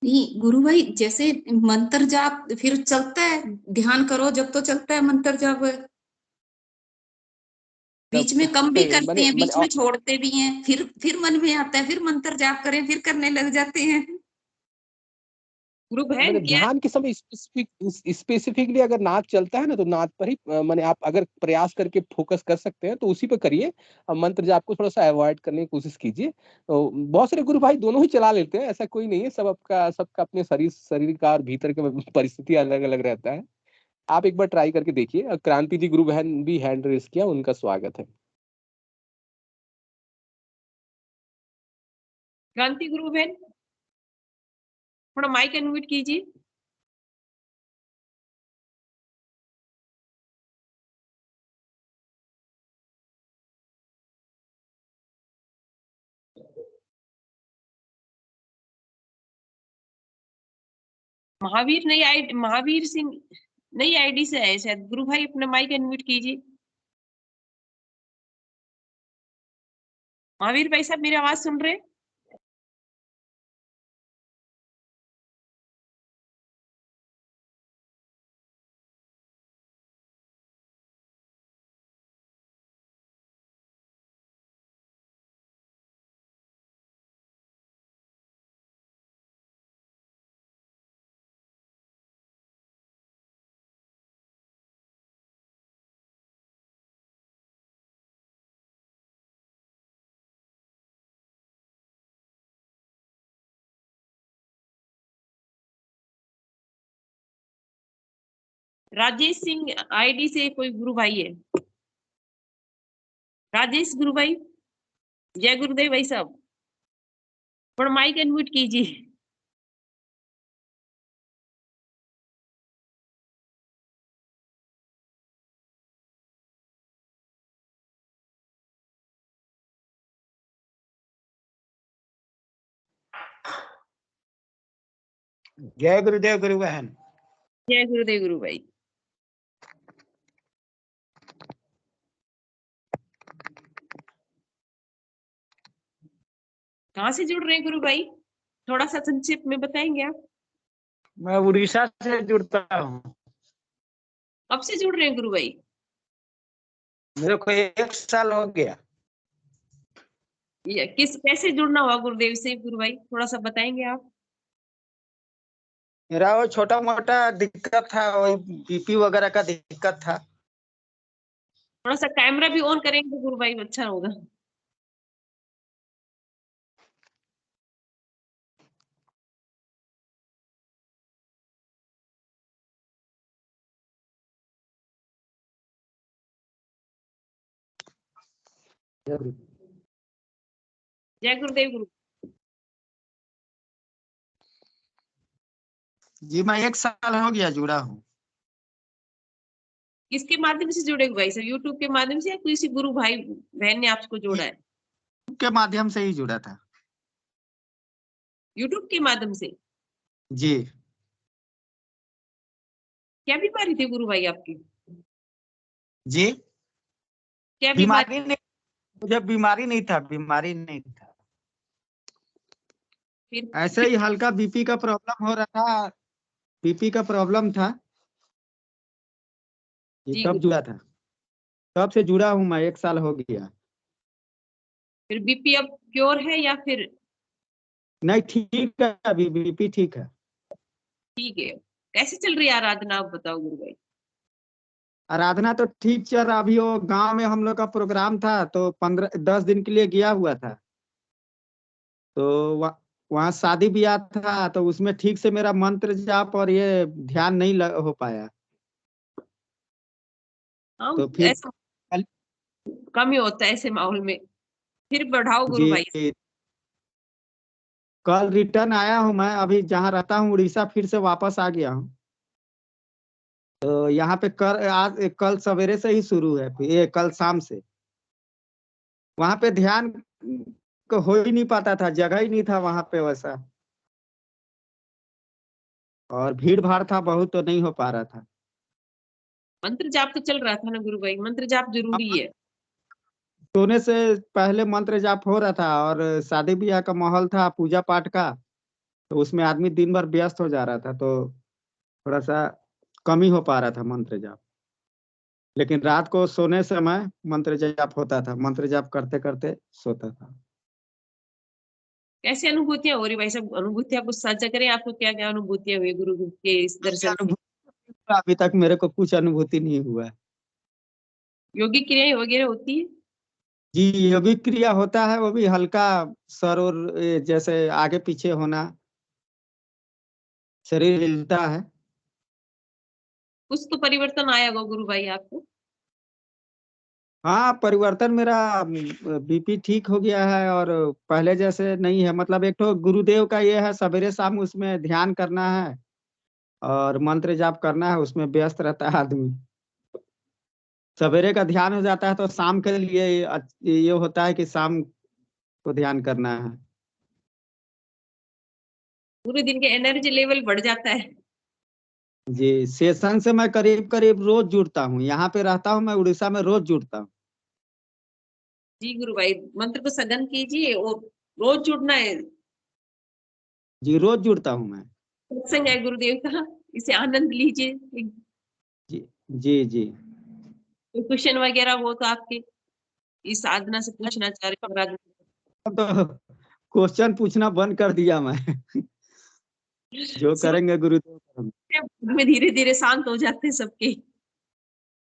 नहीं गुरु भाई, जैसे मंत्र जाप फिर चलता है, ध्यान करो जब तो चलता है मंत्र जाप, तब बीच में कम भी करते माने हैं, माने बीच में छोड़ते भी हैं, फिर मन में आता है, फिर मंत्र जाप करें, फिर करने लग जाते हैं। गुरु बहन मैंने क्या? ध्यान के समय स्पेसिफिकली अगर नाद चलता है ना, तो नाद पर ही मैंने आप अगर प्रयास करके फोकस कर सकते हैं तो उसी पे करिए। मंत्र जाप को थोड़ा सा अवॉइड करने की कोशिश कीजिए। तो बहुत सारे गुरु भाई दोनों ही चला लेते हैं, ऐसा कोई नहीं है, सबका अपने शरीर का और भीतर का परिस्थिति अलग अलग रहता है। आप एक बार ट्राई करके देखिए। क्रांति जी गुरु बहन भी हैंड रेस किया, उनका स्वागत है। क्रांति गुरु बहन, थोड़ा माइक अनम्यूट कीजिए। महावीर सिंह नई आईडी से है शायद। गुरु भाई अपना माइक अनम्यूट कीजिए। महावीर भाई साहब मेरी आवाज सुन रहे हैं? राजेश सिंह आईडी से कोई गुरु भाई है? राजेश गुरु भाई, जय गुरुदेव भाई साहब, थोड़ा माइक अनम्यूट कीजिए। जय गुरुदेव गुरु बहन। जय गुरुदेव गुरु भाई। कहाँ से जुड़ रहे हैं गुरु भाई? थोड़ा सा संक्षेप में बताएंगे आप? मैं उड़ीसा से जुड़ता हूँ। कब से जुड़ रहे हैं गुरु भाई? मेरे को 1 साल हो गया। ये कैसे जुड़ना हुआ गुरुदेव से गुरु भाई, थोड़ा सा बताएंगे आप? मेरा वो छोटा मोटा दिक्कत था, वही बीपी वगैरह का दिक्कत था। थोड़ा सा कैमरा भी ऑन करेंगे तो गुरु भाई अच्छा होगा। जय गुरुदेव गुरु। जी मैं 1 साल हो गया जुड़ा हूँ। किसके माध्यम से जुड़े हुए भाई सर? यूट्यूब के माध्यम से या किसी गुरु भाई बहन ने आपको जोड़ा है? के माध्यम से ही जुड़ा था। यूट्यूब के माध्यम से? जी। क्या बीमारी थी गुरु भाई आपकी? जी क्या बीमारी नहीं, मुझे बीमारी नहीं था, बीमारी नहीं था। फिर ऐसे ही हल्का बीपी का प्रॉब्लम हो रहा था, बीपी का प्रॉब्लम था। ये जी कब गुरु। जुड़ा था, तब से जुड़ा हूँ मैं, 1 साल हो गया। फिर बीपी अब क्योर है या फिर? नहीं ठीक है, अभी बीपी ठीक है। ठीक है। कैसे चल रही है आराधना आप बताओ गुरु भाई? आराधना तो ठीक चल रहा। अभी वो गांव में हम लोग का प्रोग्राम था तो 10 दिन के लिए गया हुआ था। तो वहाँ शादी ब्याह था तो उसमें ठीक से मेरा मंत्र जाप और ये ध्यान नहीं हो पाया। हाँ तो फिर ऐसा कम ही होता है ऐसे माहौल में। फिर बढ़ाओ गुरु जी भाई। कल रिटर्न आया हूँ मैं, अभी जहाँ रहता हूँ उड़ीसा फिर से वापस आ गया हूँ। तो यहाँ पे कल सवेरे से ही शुरू है, ये कल शाम से। वहां पे ध्यान को हो ही नहीं पाता था, जगह ही नहीं था वहां पे वैसा, और भीड़ भाड़ था बहुत तो नहीं हो पा रहा था। मंत्र जाप तो चल रहा था ना गुरु भाई? मंत्र जाप जरूरी है। सोने से पहले मंत्र जाप हो रहा था और शादी ब्याह का माहौल था, पूजा पाठ का, तो उसमें आदमी दिन भर व्यस्त हो जा रहा था तो थोड़ा सा कम ही हो पा रहा था मंत्र जाप। लेकिन रात को सोने समय मंत्र जाप होता था, मंत्र जाप करते करते सोता था। कैसी अनुभूतियां हो रही भाई साहब? अनुभूतियां कुछ साझा करें, आपको क्या क्या अनुभूतियां हुई गुरु के इस दर्शन से? अभी तक मेरे को कुछ अनुभूति नहीं हुआ है। योगिक क्रियाएं वगैरह होती है? जी योगिक क्रिया होता है, वो भी हल्का सर और जैसे आगे पीछे होना, शरीर हिलता है। कुछ तो परिवर्तन आया होगा गुरु भाई आपको? हाँ परिवर्तन, मेरा बीपी ठीक हो गया है और पहले जैसे नहीं है। मतलब एक तो गुरुदेव का ये है, सवेरे शाम उसमें ध्यान करना है और मंत्र जाप करना है, उसमें व्यस्त रहता है आदमी। सवेरे का ध्यान हो जाता है तो शाम के लिए ये होता है कि शाम को ध्यान करना है। पूरे दिन के एनर्जी लेवल बढ़ जाता है। जी, सेशन से मैं करीब करीब रोज जुड़ता हूँ। यहाँ पे रहता हूँ, मैं उड़ीसा में रोज जुड़ता हूँ। जी गुरु भाई, मंत्र को सघन कीजिए और रोज जुड़ना है। जी, रोज जुड़ता हूँ मैं। सत्संग है गुरुदेव का, इसे आनंद लीजिए। जी जी जी। कोई क्वेश्चन वगैरह हो तो आपके इस साधना से पूछना चाह रहे हो महाराज। अब तो क्वेश्चन पूछना बंद कर दिया मैं। जो शुरू करेंगे गुरुदेव करेंगे। में धीरे धीरे शांत हो जाते हैं सबके।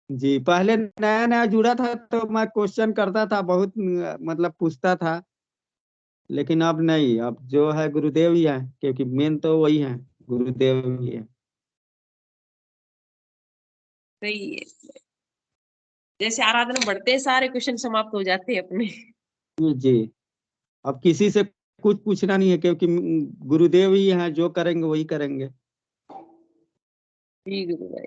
जी, पहले नया नया जुड़ा था तो मैं क्वेश्चन करता था, बहुत मतलब पूछता था, लेकिन अब नहीं, अब जो है गुरुदेव ही है, क्योंकि मेन तो वही है, गुरुदेव ही है। सही है, जैसे आराधना बढ़ते हैं सारे क्वेश्चन समाप्त हो जाते हैं अपने। जी, अब किसी से कुछ पूछना नहीं है, क्योंकि गुरुदेव ही है, जो करेंगे वही करेंगे। जी गुरु भाई।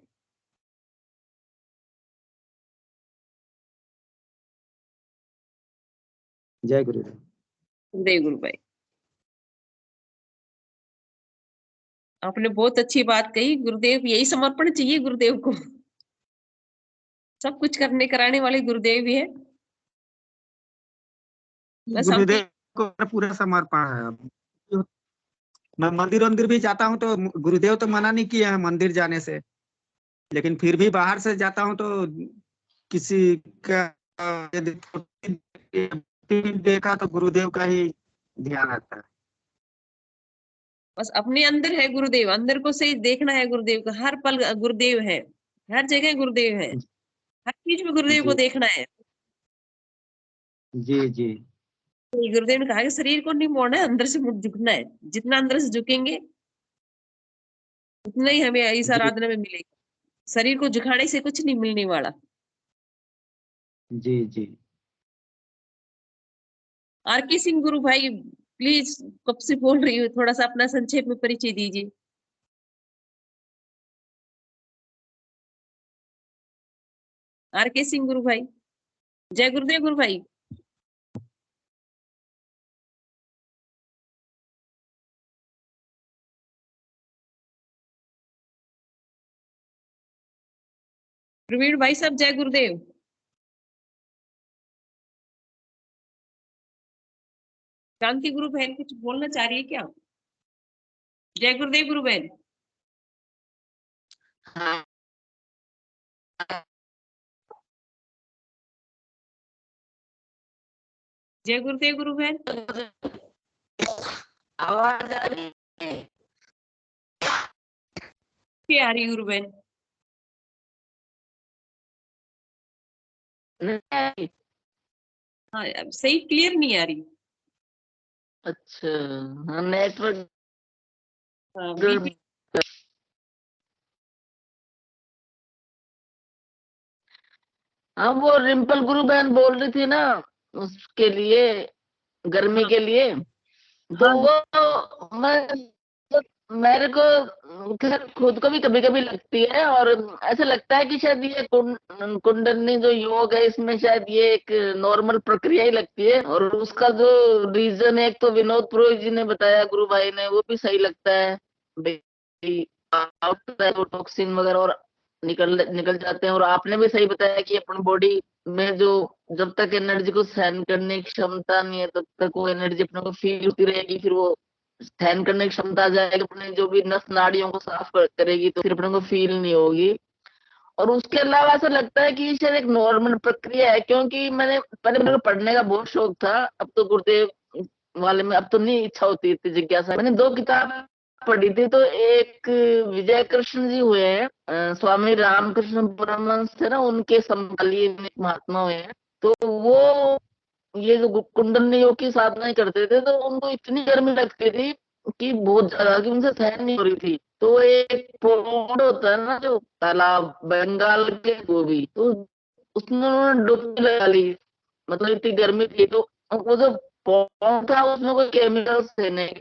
जय गुरुदेव। जय गुरु भाई, आपने बहुत अच्छी बात कही। गुरुदेव, यही समर्पण चाहिए गुरुदेव को। सब कुछ करने कराने वाले गुरुदेव भी है, बस हमको। गुरुदेव को पूरा समर्पण है। अब मैं मंदिर मंदिर भी जाता हूँ तो गुरुदेव तो मना नहीं किया है मंदिर जाने से, लेकिन फिर भी बाहर से जाता हूँ तो किसी का यदि देखा तो गुरुदेव का ही ध्यान आता है। बस अपने अंदर है गुरुदेव, अंदर को सही देखना है गुरुदेव का। हर पल गुरुदेव है, हर जगह गुरुदेव है, हर चीज में गुरुदेव को जी देखना है। जी जी तो गुरुदेव ने कहा कि शरीर को नहीं मोड़ना है, अंदर से झुकना है। जितना अंदर से झुकेंगे उतना ही हमें इस जी आराधना में मिलेगा। शरीर को झुकाने से कुछ नहीं मिलने वाला। जी जी। आर के सिंह गुरु भाई, प्लीज, कब से बोल रही हूँ, थोड़ा सा अपना संक्षेप में परिचय दीजिए। आर के सिंह गुरु भाई। जय गुरुदेव गुरु भाई। प्रवीण भाई साहब, जय गुरुदेव। शांति गुरु बहन कुछ बोलना चाह रही है क्या? जय गुरुदेव गुरु बहन। जय गुरुदेव गुरु बहन। आवाज आ रही है? क्या आ रही गुरु बहन? नहीं आ रही? हाँ, अब सही क्लियर नहीं आ रही। अच्छा, हाँ नेटवर्क हाँ, बीच हाँ वो रिम्पल गुरु बहन बोल रही थी ना, उसके लिए, गर्मी हाँ के लिए। तो हाँ वो मेरे को खैर खुद को भी कभी कभी लगती है, और ऐसा लगता है कि शायद ये कुंडलिनी जो योग है, इसमें शायद ये एक नॉर्मल प्रक्रिया ही लगती है। और उसका जो रीजन है, एक तो विनोद पुरोहित जी ने बताया, गुरु भाई ने, वो भी सही लगता है भाई, आउट वो टॉक्सिन वगैरह और निकल निकल जाते हैं। और आपने भी सही बताया कि अपनी बॉडी में जो, जब तक एनर्जी को सहन करने की क्षमता नहीं है, तब तक वो एनर्जी अपने को फील होती रहेगी। फिर वो सहन करने की क्षमता आ जाएगी, अपने जो भी नस नाड़ियों को साफ करेगी, तो फिर अपने को फील नहीं होगी। और उसके अलावा ऐसा लगता है कि ये शायद एक नॉर्मल प्रक्रिया है, क्योंकि मैंने पहले, मेरे को पढ़ने का बहुत शौक था। अब तो गुरुदेव वाले में अब तो नहीं इच्छा होती, इतनी जिज्ञासा। मैंने 2 किताब पढ़ी थी, तो एक विजय कृष्ण जी हुए हैं, स्वामी रामकृष्ण परमहंस थे ना, उनके समकालीन एक महात्मा हुए हैं। तो वो ये जो कुंडलिनी योग की साधनाएं करते थे, तो उनको इतनी गर्मी लगती थी कि बहुत ज्यादा, कि उनसे सहन नहीं हो रही थी। तो एक पौंड होता है ना, जो तालाब बंगाल के, वो भी तो उसमें उन्होंने डुबकी लगा ली, मतलब इतनी गर्मी थी। तो वो जो पौंड था, उसमें कोई केमिकल्स थे नहीं,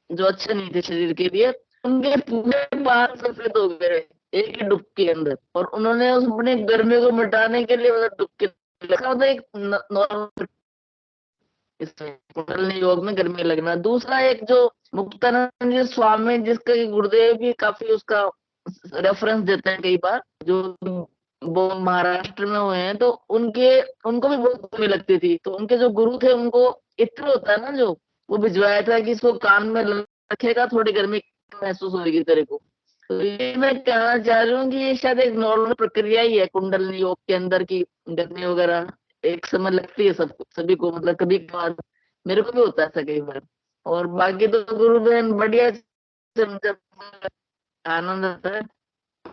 जो अच्छे नहीं थे शरीर के लिए। उनके पूरे बाल सफेद हो गए एक ही डुबकी के अंदर। और उन्होंने उस अपनी गर्मी को मिटाने के लिए मतलब डुबकी लगा, मतलब एक नॉर्मल इसमें कुंडलिनी योग में गर्मी लगना। दूसरा एक जो मुक्तानंद जी स्वामी, जिसका कि गुरुदेव भी काफी उसका रेफरेंस देते हैं कई बार, जो वो महाराष्ट्र में हुए हैं, तो उनको भी बहुत गर्मी लगती थी, तो उनके जो गुरु थे उनको इत्र होता है ना जो, वो भिजवाया था कि इसको कान में रखेगा, थोड़ी गर्मी महसूस होगी तेरे को। तो ये मैं कहना चाह रही हूँ कि ये शायद एक नॉर्मल प्रक्रिया ही है कुंडलिनी योग के अंदर की, गर्मी वगैरह एक समय लगती है सबको, सभी को, मतलब कभी कभार मेरे को भी होता है ऐसा कई बार। और बाकी तो गुरु बहन बढ़िया से मतलब आनंद आता है,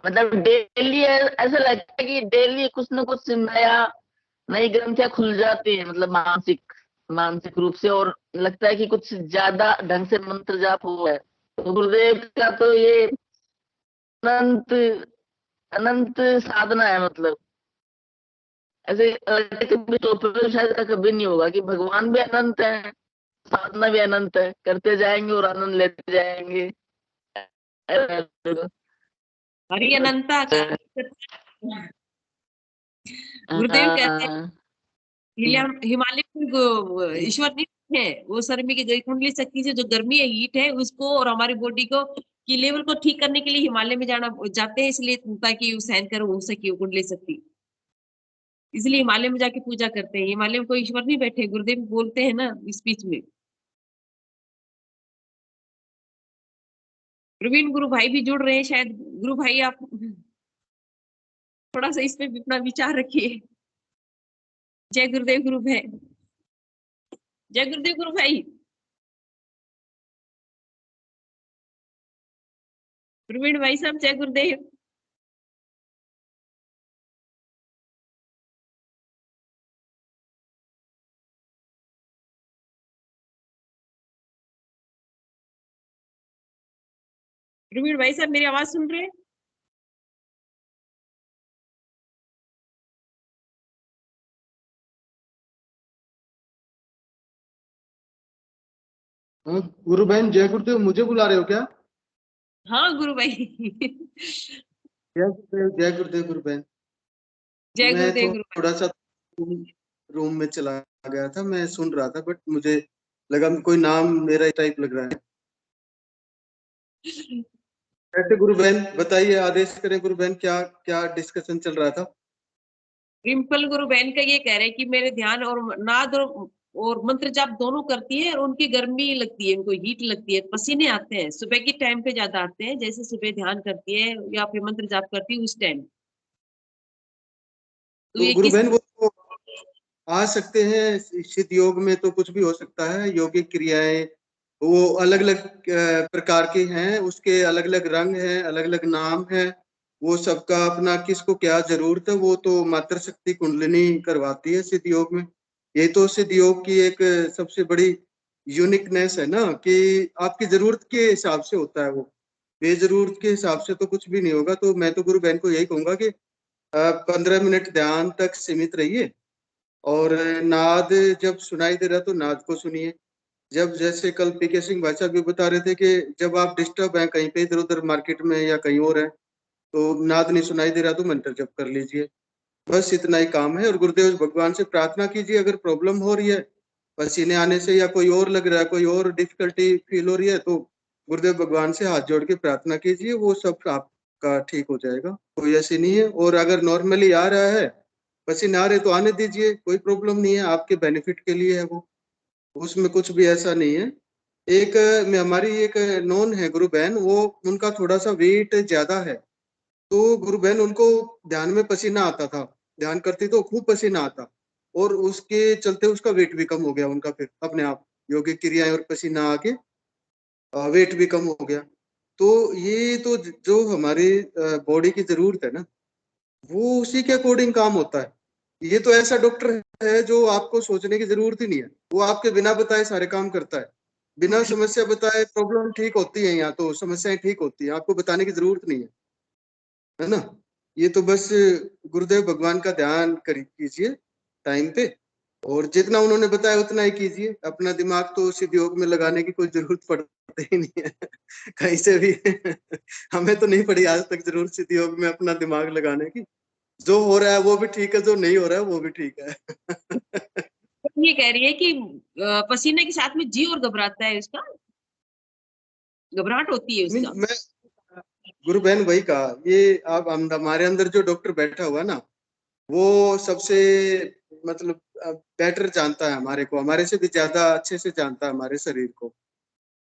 मतलब डेली ऐसा लगता है कि डेली कुछ ना कुछ नया, नई ग्रंथियां खुल जाती है, मतलब मानसिक मानसिक रूप से, और लगता है कि कुछ ज्यादा ढंग से मंत्र जाप हुआ है। तो गुरुदेव का तो ये अनंत अनंत साधना है, मतलब ऐसे कभी तो शायद कभी नहीं होगा कि भगवान भी अनंत है, साधना भी अनंत है, करते जाएंगे और आनंद लेते जाएंगे। हरि अनंता का गुरुदेव कहते हैं हिमालय में ईश्वर नहीं है, वो शर्मी की कुंडली शक्ति से जो गर्मी है, हीट है, उसको और हमारी बॉडी को की लेवल को ठीक करने के लिए हिमालय में जाते हैं, इसलिए ताकि सहन कर हो सके वो कुंडली शक्ति, इसलिए हिमालय में जाके पूजा करते हैं। हिमालय में कोई ईश्वर नहीं बैठे, गुरुदेव बोलते हैं ना स्पीच में। प्रवीण गुरु भाई भी जुड़ रहे हैं शायद। गुरु भाई आप थोड़ा सा इस पे भी अपना विचार रखिए। जय गुरुदेव गुरु भाई, जय गुरुदेव गुरु भाई। प्रवीण भाई साहब जय गुरुदेव। प्रवीण भाई साहब मेरी आवाज सुन रहे हैं? गुरु बहन जय गुरुदेव, मुझे बुला रहे हो क्या? हाँ गुरु भाई। जय गुरुदेव, जय गुरुदेव गुरु बहन। जय मैं गुरुदेव गुरु भाई। थोड़ा सा रूम में चला गया था, मैं सुन रहा था, बट मुझे लगा कोई नाम मेरा टाइप लग रहा है। ऐसे गुरु बहन बताइए, आदेश करें गुरु बहन, क्या क्या डिस्कशन चल रहा था? रिम्पल गुरु बहन का ये कह रहे हैं कि मेरे ध्यान और नाद और मंत्र जाप दोनों करती है, और उनकी गर्मी लगती है, उनको हीट लगती है, पसीने आते हैं, सुबह के टाइम पे ज्यादा आते हैं, जैसे सुबह ध्यान करती है या फिर मंत्र जाप करती है उस टाइम। तो गुरु बहन वो तो आ सकते हैं, सिद्ध योग में तो कुछ भी हो सकता है, योगिक क्रियाएं वो अलग अलग प्रकार की हैं, उसके अलग अलग रंग हैं, अलग अलग नाम हैं, वो सबका अपना किसको क्या जरूरत है, वो तो मात्र शक्ति कुंडलिनी करवाती है सिद्ध योग में। ये तो सिद्ध योग की एक सबसे बड़ी यूनिकनेस है ना, कि आपकी जरूरत के हिसाब से होता है वो, बेजरूरत के हिसाब से तो कुछ भी नहीं होगा। तो मैं तो गुरु बहन को यही कहूंगा कि 15 मिनट ध्यान तक सीमित रहिए, और नाद जब सुनाई दे रहा तो नाद को सुनिए। जब जैसे कल पीके सिंह भाई साहब भी बता रहे थे कि जब आप डिस्टर्ब हैं कहीं पे इधर उधर मार्केट में या कहीं और है, तो नाद नहीं सुनाई दे रहा तो मंत्र जप कर लीजिए, बस इतना ही काम है। और गुरुदेव भगवान से प्रार्थना कीजिए, अगर प्रॉब्लम हो रही है पसीने आने से या कोई और लग रहा है, कोई और डिफिकल्टी फील हो रही है, तो गुरुदेव भगवान से हाथ जोड़ के प्रार्थना कीजिए, वो सब आपका ठीक हो जाएगा, कोई ऐसी नहीं है। और अगर नॉर्मली आ रहा है, पसीने आ रहे तो आने दीजिए, कोई प्रॉब्लम नहीं है, आपके बेनिफिट के लिए है वो, उसमें कुछ भी ऐसा नहीं है। एक हमारी एक नॉन है गुरु बहन, वो उनका थोड़ा सा वेट ज्यादा है, तो गुरु बहन उनको ध्यान में पसीना आता था, ध्यान करती तो खूब पसीना आता, और उसके चलते उसका वेट भी कम हो गया उनका, फिर अपने आप योगिक क्रियाएं और पसीना आके वेट भी कम हो गया। तो ये तो जो हमारी बॉडी की जरूरत है ना, वो उसी के अकॉर्डिंग काम होता है। ये तो ऐसा डॉक्टर है जो आपको सोचने की जरूरत ही नहीं है, वो आपके बिना बताए सारे काम करता है, बिना समस्या बताए प्रॉब्लम ठीक होती है, यहाँ तो समस्याएं ठीक होती है, आपको बताने की जरूरत नहीं है ना। ये तो बस गुरुदेव भगवान का ध्यान कीजिए टाइम पे, और जितना उन्होंने बताया उतना ही कीजिए। अपना दिमाग तो सिद्ध योग में लगाने की कोई जरूरत पड़ती ही नहीं है कहीं से भी हमें तो नहीं पड़ी आज तक जरूरत सिद्ध योग में अपना दिमाग लगाने की। जो हो रहा है वो भी ठीक है, जो नहीं हो रहा है वो भी ठीक है ये कह रही है कि पसीने के साथ में जी और घबराता है, उसका घबराहट होती है उसका। गुरु बहन वही कहा, ये अब हमारे अंदर जो डॉक्टर बैठा हुआ ना, वो सबसे मतलब बेटर जानता है हमारे को, हमारे से भी ज्यादा अच्छे से जानता है हमारे शरीर को।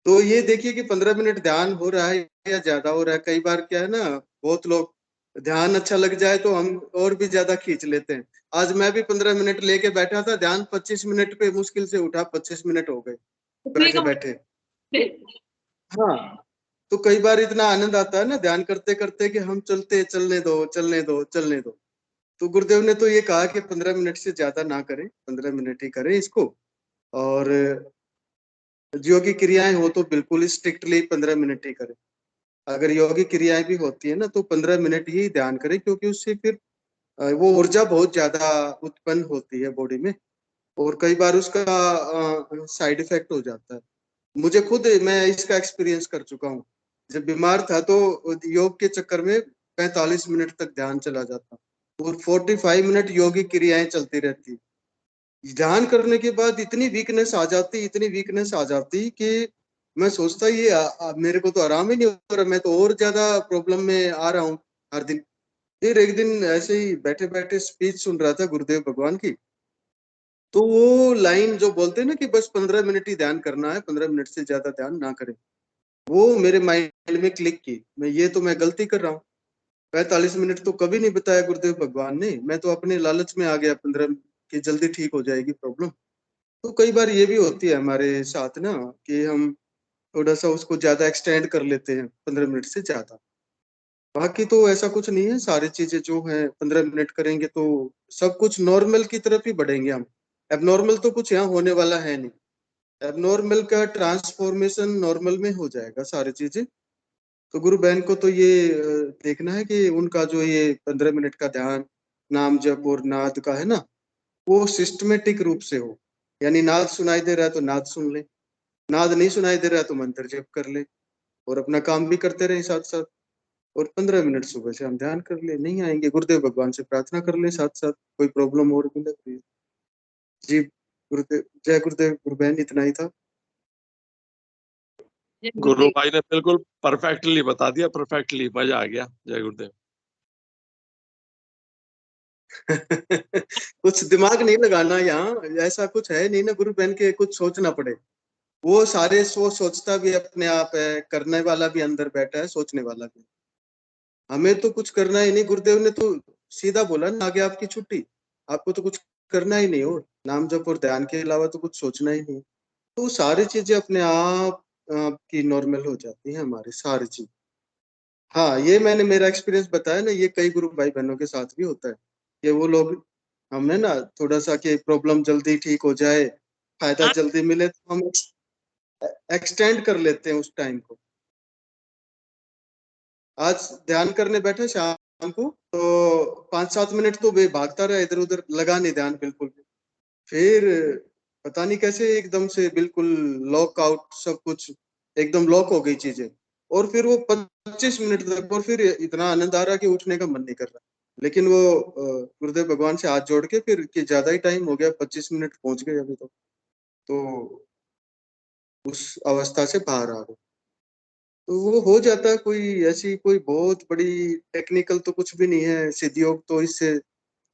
तो ये देखिए कि 15 मिनट ध्यान हो रहा है या ज्यादा हो रहा है। कई बार क्या है ना, बहुत लोग ध्यान अच्छा लग जाए तो हम और भी ज्यादा खींच लेते हैं। आज मैं भी 15 मिनट लेके बैठा था, ध्यान 25 मिनट पे मुश्किल से उठा, 25 मिनट हो गए उठने बैठे का बैठे। हाँ, तो कई बार इतना आनंद आता है ना ध्यान करते करते कि हम चलने दो चलने दो चलने दो। तो गुरुदेव ने तो ये कहा कि 15 मिनट से ज्यादा ना करें, 15 मिनट ही करें इसको। और योगिक क्रियाएं हो तो बिल्कुल स्ट्रिक्टली 15 मिनट ही करें। अगर योगिक क्रियाएं भी होती है ना तो 15 मिनट ही ध्यान करें, क्योंकि उससे फिर वो ऊर्जा बहुत ज्यादा उत्पन्न होती है बॉडी में, और कई बार उसका साइड इफेक्ट हो जाता है। मुझे खुद, मैं इसका एक्सपीरियंस कर चुका हूँ। जब बीमार था तो योग के चक्कर में 45 मिनट तक ध्यान चला जाता और 45 मिनट योगिक क्रियाएं चलती रहती। ध्यान करने के बाद इतनी वीकनेस आ जाती, इतनी वीकनेस आ जाती कि मैं सोचता ये मेरे को तो आराम ही नहीं हो रहा, मैं तो और ज्यादा प्रॉब्लम में आ रहा हूँ हर दिन। फिर एक दिन ऐसे ही बैठे बैठे स्पीच सुन रहा था गुरुदेव भगवान की, तो वो लाइन जो बोलते हैं ना कि बस 15 मिनट ही ध्यान करना है, 15 मिनट से ज्यादा ध्यान ना करें, वो मेरे माइंड में क्लिक की। मैं गलती कर रहा हूँ। 45 मिनट तो कभी नहीं बताया गुरुदेव भगवान ने, मैं तो अपने लालच में आ गया 15 की जल्दी ठीक हो जाएगी प्रॉब्लम। तो कई बार ये भी होती है हमारे साथ ना कि हम थोड़ा सा उसको ज्यादा एक्सटेंड कर लेते हैं 15 मिनट से ज्यादा। बाकी तो ऐसा कुछ नहीं है, सारी चीजें जो है 15 मिनट करेंगे तो सब कुछ नॉर्मल की तरफ ही बढ़ेंगे हम। एबनॉर्मल तो कुछ यहाँ होने वाला है नहीं। एबनॉर्मल का ट्रांसफॉर्मेशन नॉर्मल में हो जाएगा सारी चीजें। तो गुरु बहन को तो ये देखना है कि उनका जो ये 15 मिनट का ध्यान नाम जप और नाद का है ना, वो सिस्टमेटिक रूप से हो। यानी नाद सुनाई दे रहा है तो नाद सुन ले, नाद नहीं सुनाई दे रहा है तो मंत्र जप कर ले, और अपना काम भी करते रहे साथ साथ। और 15 मिनट सुबह से हम ध्यान कर ले, नहीं आएंगे गुरुदेव भगवान से प्रार्थना कर ले साथ साथ, कोई प्रॉब्लम और भी लग रही है। जी गुरुदेव, जय गुरुदेव। गुरु बहन इतना ही था। जय गुरु गुरुदेव। भाई ने बिल्कुल परफेक्टली बता दिया, परफेक्टली, मजा आ गया। जय गुरुदेव। कुछ दिमाग नहीं लगाना यहाँ, ऐसा कुछ है नहीं ना गुरु बहन के कुछ सोचना पड़े। वो सारे सोचता भी अपने आप है, करने वाला भी अंदर बैठा है, सोचने वाला भी। हमें तो कुछ करना ही नहीं। गुरुदेव ने तो सीधा बोला ना, आगे आपकी छुट्टी, आपको तो कुछ करना ही नहीं, और नाम जप और ध्यान के अलावा तो कुछ सोचना ही नहीं। तो सारी चीजें अपने आप की नॉर्मल हो जाती है हमारी सारी चीज। हाँ, ये मैंने मेरा एक्सपीरियंस बताया ना, ये कई गुरु भाई बहनों के साथ भी होता है कि वो लोग, हमें ना थोड़ा सा कि प्रॉब्लम जल्दी ठीक हो जाए, फायदा हाँ, जल्दी मिले, तो हम एक्सटेंड कर लेते हैं उस टाइम को। आज ध्यान करने बैठे शाम को तो 5-7 मिनट तो वे भागता रहा, इधर उधर लगा नहीं ध्यान बिल्कुल भी। फिर पता नहीं कैसे एकदम से बिल्कुल लॉक आउट, सब कुछ एकदम लॉक हो गई चीजें। और फिर वो 25 मिनट तक, और फिर इतना आनंद आ रहा कि उठने का मन नहीं कर रहा। लेकिन वो गुरुदेव भगवान से हाथ जोड़ के फिर कि ज्यादा ही टाइम हो गया, 25 मिनट पहुंच गए अभी तो उस अवस्था से बाहर आ गए। तो वो हो जाता है, कोई ऐसी कोई बहुत बड़ी टेक्निकल तो कुछ भी नहीं है। सिद्ध योग तो इससे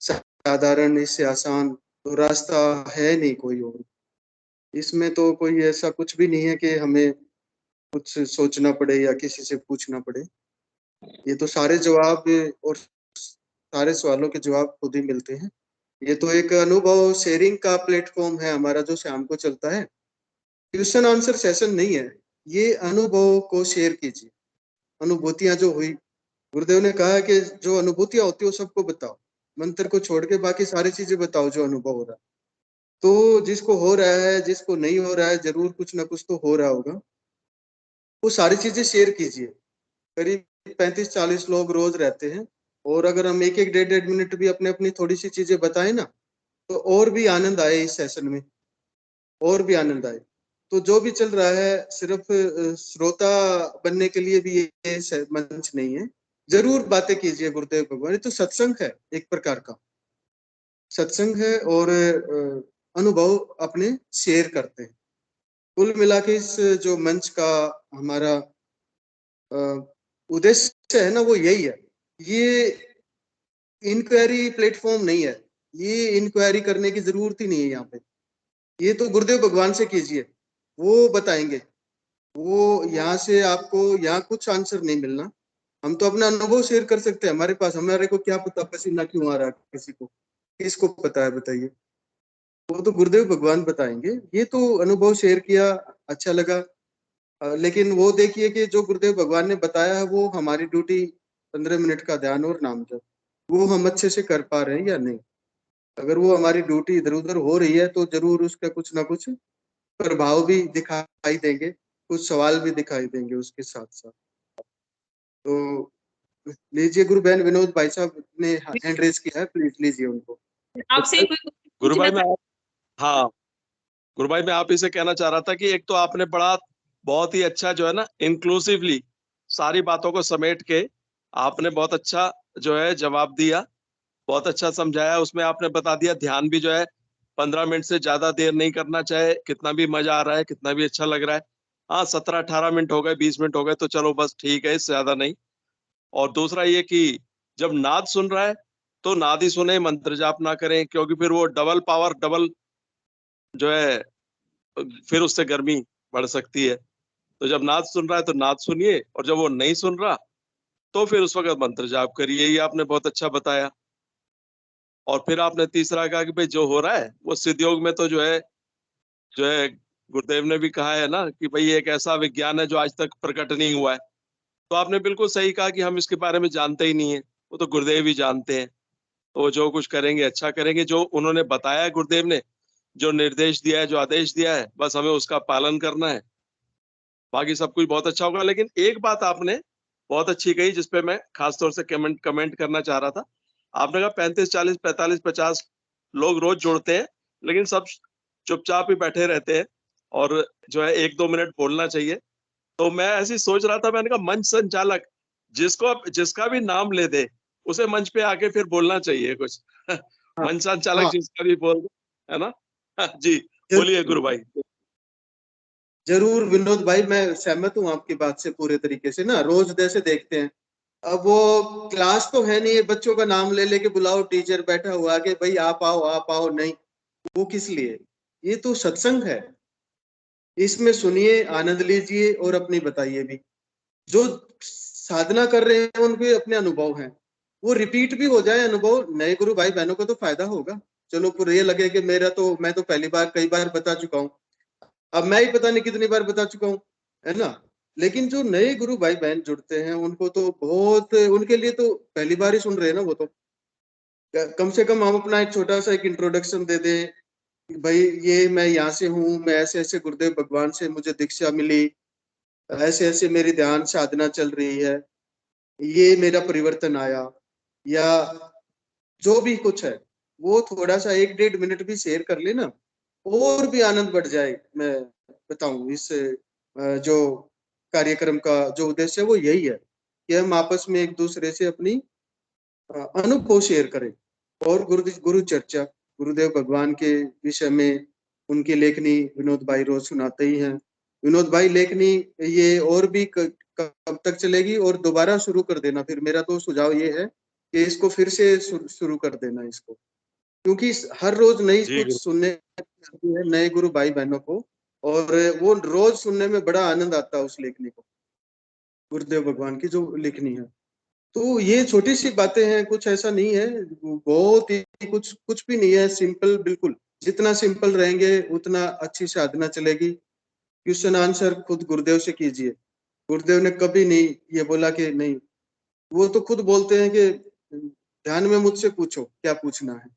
साधारण, इससे आसान तो रास्ता है नहीं कोई और। इसमें तो कोई ऐसा कुछ भी नहीं है कि हमें कुछ सोचना पड़े या किसी से पूछना पड़े। ये तो सारे जवाब और सारे सवालों के जवाब खुद ही मिलते हैं। ये तो एक अनुभव शेयरिंग का प्लेटफॉर्म है हमारा जो शाम को चलता है। क्वेश्चन आंसर सेशन नहीं है, ये अनुभव को शेयर कीजिए। अनुभूतियां जो हुई, गुरुदेव ने कहा है कि जो अनुभूतियां होती है वो सबको बताओ, मंत्र को छोड़ के बाकी सारी चीजें बताओ जो अनुभव हो रहा है। तो जिसको हो रहा है, जिसको नहीं हो रहा है, जरूर कुछ ना कुछ तो हो रहा होगा, वो सारी चीजें शेयर कीजिए। करीब 35-40 लोग रोज रहते हैं, और अगर हम एक एक 1.5 मिनट भी अपने अपनी थोड़ी सी चीजें बताएं ना, तो और भी आनंद आए इस सेशन में, और भी आनंद आए। तो जो भी चल रहा है सिर्फ श्रोता बनने के लिए भी ये मंच नहीं है। जरूर बातें कीजिए गुरुदेव भगवान, ये तो सत्संग है, एक प्रकार का सत्संग है, और अनुभव अपने शेयर करते हैं। कुल मिला के इस जो मंच का हमारा उद्देश्य है ना वो यही है। ये इंक्वायरी प्लेटफॉर्म नहीं है, ये इंक्वायरी करने की जरूरत ही नहीं है यहाँ पे। ये तो गुरुदेव भगवान से कीजिए, वो बताएंगे। वो यहाँ से आपको यहाँ कुछ आंसर नहीं मिलना। हम तो अपना अनुभव शेयर कर सकते हैं, हमारे पास, हमारे को क्या पता पसीना क्यों आ रहा है किसी को, किसको पता है बताइए। वो तो गुरुदेव भगवान बताएंगे। ये तो अनुभव शेयर किया, अच्छा लगा। लेकिन वो देखिए कि जो गुरुदेव भगवान ने बताया है वो हमारी ड्यूटी 15 मिनट का ध्यान और नाम जप, वो हम अच्छे से कर पा रहे हैं या नहीं। अगर वो हमारी ड्यूटी इधर उधर हो रही है तो जरूर उसका कुछ ना कुछ प्रभाव भी दिखाई देंगे, कुछ सवाल भी दिखाई देंगे उसके साथ साथ। तो लीजिए, गुरु बहन विनोद भाई साहब ने हैंड रेज किया है, प्लीज लीजिए उनको। आपसे कोई गुरु पूछना भाई मैं हाँ गुरु भाई मैं आप इसे कहना चाह रहा था कि एक तो आपने बड़ा बहुत ही अच्छा जो है ना इंक्लूसिवली सारी बातों को समेट के आपने बहुत अच्छा जो है जवाब दिया, बहुत अच्छा समझाया। उसमें आपने बता दिया ध्यान भी जो है 15 मिनट से ज्यादा देर नहीं करना चाहे, कितना भी मजा आ रहा है, कितना भी अच्छा लग रहा है। हाँ 17-18 मिनट हो गए, 20 मिनट हो गए तो चलो बस ठीक है, इससे ज्यादा नहीं। और दूसरा ये कि जब नाद सुन रहा है तो नाद ही सुने, मंत्र जाप ना करें, क्योंकि फिर वो डबल पावर, डबल जो है फिर उससे गर्मी बढ़ सकती है। तो जब नाद सुन रहा है तो नाद सुनिए, और जब वो नहीं सुन रहा तो फिर उस वक्त मंत्र जाप करिए। ये आपने बहुत अच्छा बताया। और फिर आपने तीसरा कहा कि भाई जो हो रहा है वो सिद्ध योग में तो जो है गुरुदेव ने भी कहा है ना कि भाई एक ऐसा विज्ञान है जो आज तक प्रकट नहीं हुआ है। तो आपने बिल्कुल सही कहा कि हम इसके बारे में जानते ही नहीं है, वो तो गुरुदेव ही जानते हैं। तो वो जो कुछ करेंगे अच्छा करेंगे, जो उन्होंने बताया है गुरुदेव ने, जो निर्देश दिया है, जो आदेश दिया है, बस हमें उसका पालन करना है, बाकी सब कुछ बहुत अच्छा होगा। लेकिन एक बात आपने बहुत अच्छी कही जिसपे मैं खासतौर से कमेंट करना चाह रहा था। आपने कहा 35, 40, 45, 50 लोग रोज जुड़ते हैं, लेकिन सब चुपचाप ही बैठे रहते हैं और जो है 1-2 मिनट बोलना चाहिए। तो मैं ऐसे ही सोच रहा था, मैंने कहा मंच संचालक जिसका भी नाम ले दे उसे मंच पे आके फिर बोलना चाहिए कुछ। मंच संचालक हाँ जिसका भी बोल दे, है ना? जी बोलिए गुरु भाई। जरूर विनोद भाई, मैं सहमत हूँ आपकी बात से पूरे तरीके से ना। रोज जैसे देखते हैं, अब वो क्लास तो है नहीं है, बच्चों का नाम ले लेके बुलाओ, टीचर बैठा हुआ कि भाई आप आओ, नहीं, वो किस लिए? ये तो सत्संग है, इसमें सुनिए, आनंद लीजिए और अपनी बताइए भी। जो साधना कर रहे हैं उनके अपने अनुभव हैं, वो रिपीट भी हो जाए अनुभव, नए गुरु भाई बहनों को तो फायदा होगा। चलो पूरा ये लगे कि मैं तो पहली बार कई बार बता चुका हूँ, अब मैं ही पता नहीं कितनी बार बता चुका हूँ, है ना। लेकिन जो नए गुरु भाई बहन जुड़ते हैं उनको तो बहुत, उनके लिए तो पहली बार ही सुन रहे हैं ना वो तो। कम से कम हम अपना एक छोटा सा एक इंट्रोडक्शन दे दें कि भाई ये मैं यहाँ से हूँ, मैं ऐसे ऐसे गुरुदेव भगवान से मुझे दीक्षा मिली, ऐसे ऐसे मेरी ध्यान साधना चल रही है, ये मेरा परिवर्तन आया, या जो भी कुछ है वो थोड़ा सा 1-1.5 मिनट भी शेयर कर लेना, और भी आनंद बढ़ जाए। मैं बताऊं, इस जो कार्यक्रम का जो उद्देश्य है वो यही है कि हम आपस में एक दूसरे से अपनी अनुभव शेयर करें। और गुरु चर्चा, गुरुदेव भगवान के विषय में उनकी लेखनी विनोद भाई रोज सुनाते ही हैं। विनोद भाई लेखनी ये और भी कब तक चलेगी, और दोबारा शुरू कर देना। फिर मेरा तो सुझाव ये है कि इसको फिर से शुरू कर देना इसको, क्योंकि हर रोज नई जी कुछ सुनने मिलती है नए गुरु भाई बहनों को, और वो रोज सुनने में बड़ा आनंद आता है उस लेखनी को, गुरुदेव भगवान की जो लेखनी है। तो ये छोटी सी बातें हैं, कुछ ऐसा नहीं है, बहुत ही कुछ कुछ भी नहीं है, सिंपल बिल्कुल। जितना सिंपल रहेंगे उतना अच्छी साधना चलेगी। क्वेश्चन आंसर खुद गुरुदेव से कीजिए। गुरुदेव ने कभी नहीं ये बोला कि नहीं, वो तो खुद बोलते हैं कि ध्यान में मुझसे पूछो क्या पूछना है।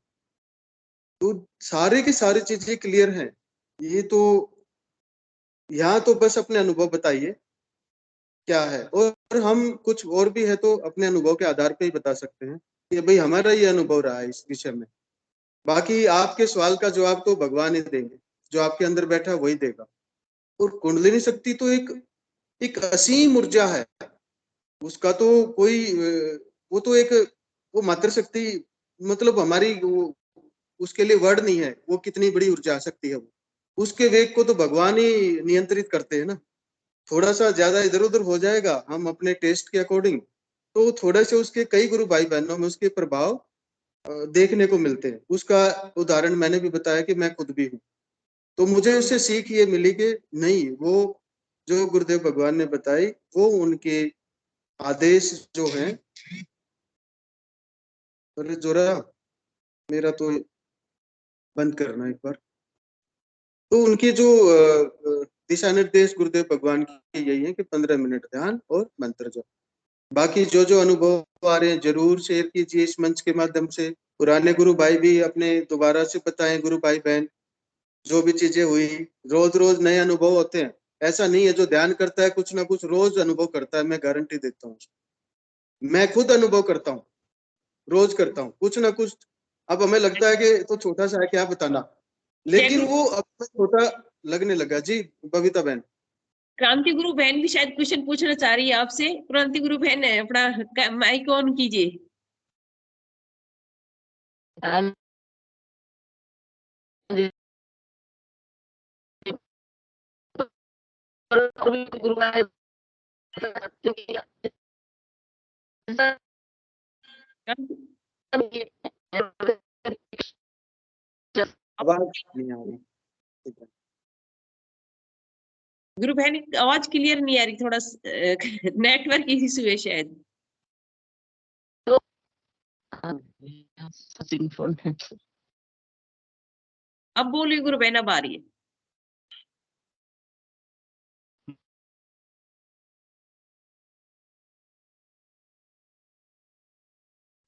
तो सारे की सारी चीजें क्लियर हैं। ये तो यहाँ तो बस अपने अनुभव बताइए क्या है, और हम कुछ और भी है तो अपने अनुभव के आधार पे ही बता सकते हैं कि भाई हमारा ये अनुभव रहा है इस विषय में। बाकी आपके सवाल का जवाब तो भगवान ही देंगे, जो आपके अंदर बैठा है वही देगा। और कुंडलिनी शक्ति तो एक असीम ऊर्जा है, उसका तो कोई वो तो एक, वो मात्र शक्ति, मतलब हमारी वो, उसके लिए वर्ड नहीं है, वो कितनी बड़ी ऊर्जा शक्ति है वो। उसके वेग को तो भगवान ही नियंत्रित करते हैं ना। थोड़ा सा ज्यादा इधर उधर हो जाएगा हम अपने टेस्ट के अकॉर्डिंग, तो थोड़े से उसके कई गुरु भाई बहनों में उसके प्रभाव देखने को मिलते हैं। उसका उदाहरण मैंने भी बताया कि मैं खुद भी हूँ। तो मुझे उससे सीख ये मिली कि नहीं, वो जो गुरुदेव भगवान ने बताई वो उनके आदेश जो हैं। अरे जोरा, मेरा तो बंद करना एक बार। तो उनके जो दिशा निर्देश गुरुदेव भगवान के यही है कि 15 मिनट ध्यान और मंत्र जप। बाकी जो जो अनुभव आ रहे हैं जरूर शेयर कीजिए इस मंच के माध्यम से। पुराने गुरु भाई भी अपने दोबारा से बताएं, गुरु भाई बहन जो भी चीजें हुई। रोज रोज नए अनुभव होते हैं, ऐसा नहीं है जो ध्यान करता है कुछ ना कुछ रोज अनुभव करता है, मैं गारंटी देता हूँ। मैं खुद अनुभव करता हूँ, रोज करता हूँ कुछ ना कुछ। अब हमें लगता है कि तो छोटा सा है क्या बताना, लेकिन वो अब छोटा लगने लगा। जी बबीता बहन। क्रांति गुरु बहन भी शायद क्वेश्चन पूछना चाह रही है आपसे। क्रांति गुरु बहन अपना माइक ऑन कीजिए। आवाज नहीं आ रही। गुरु बहन आवाज क्लियर नहीं आ रही, थोड़ा नेटवर्क इशू है शायद। अब बोलिए गुरु बहन, अब आ रही है।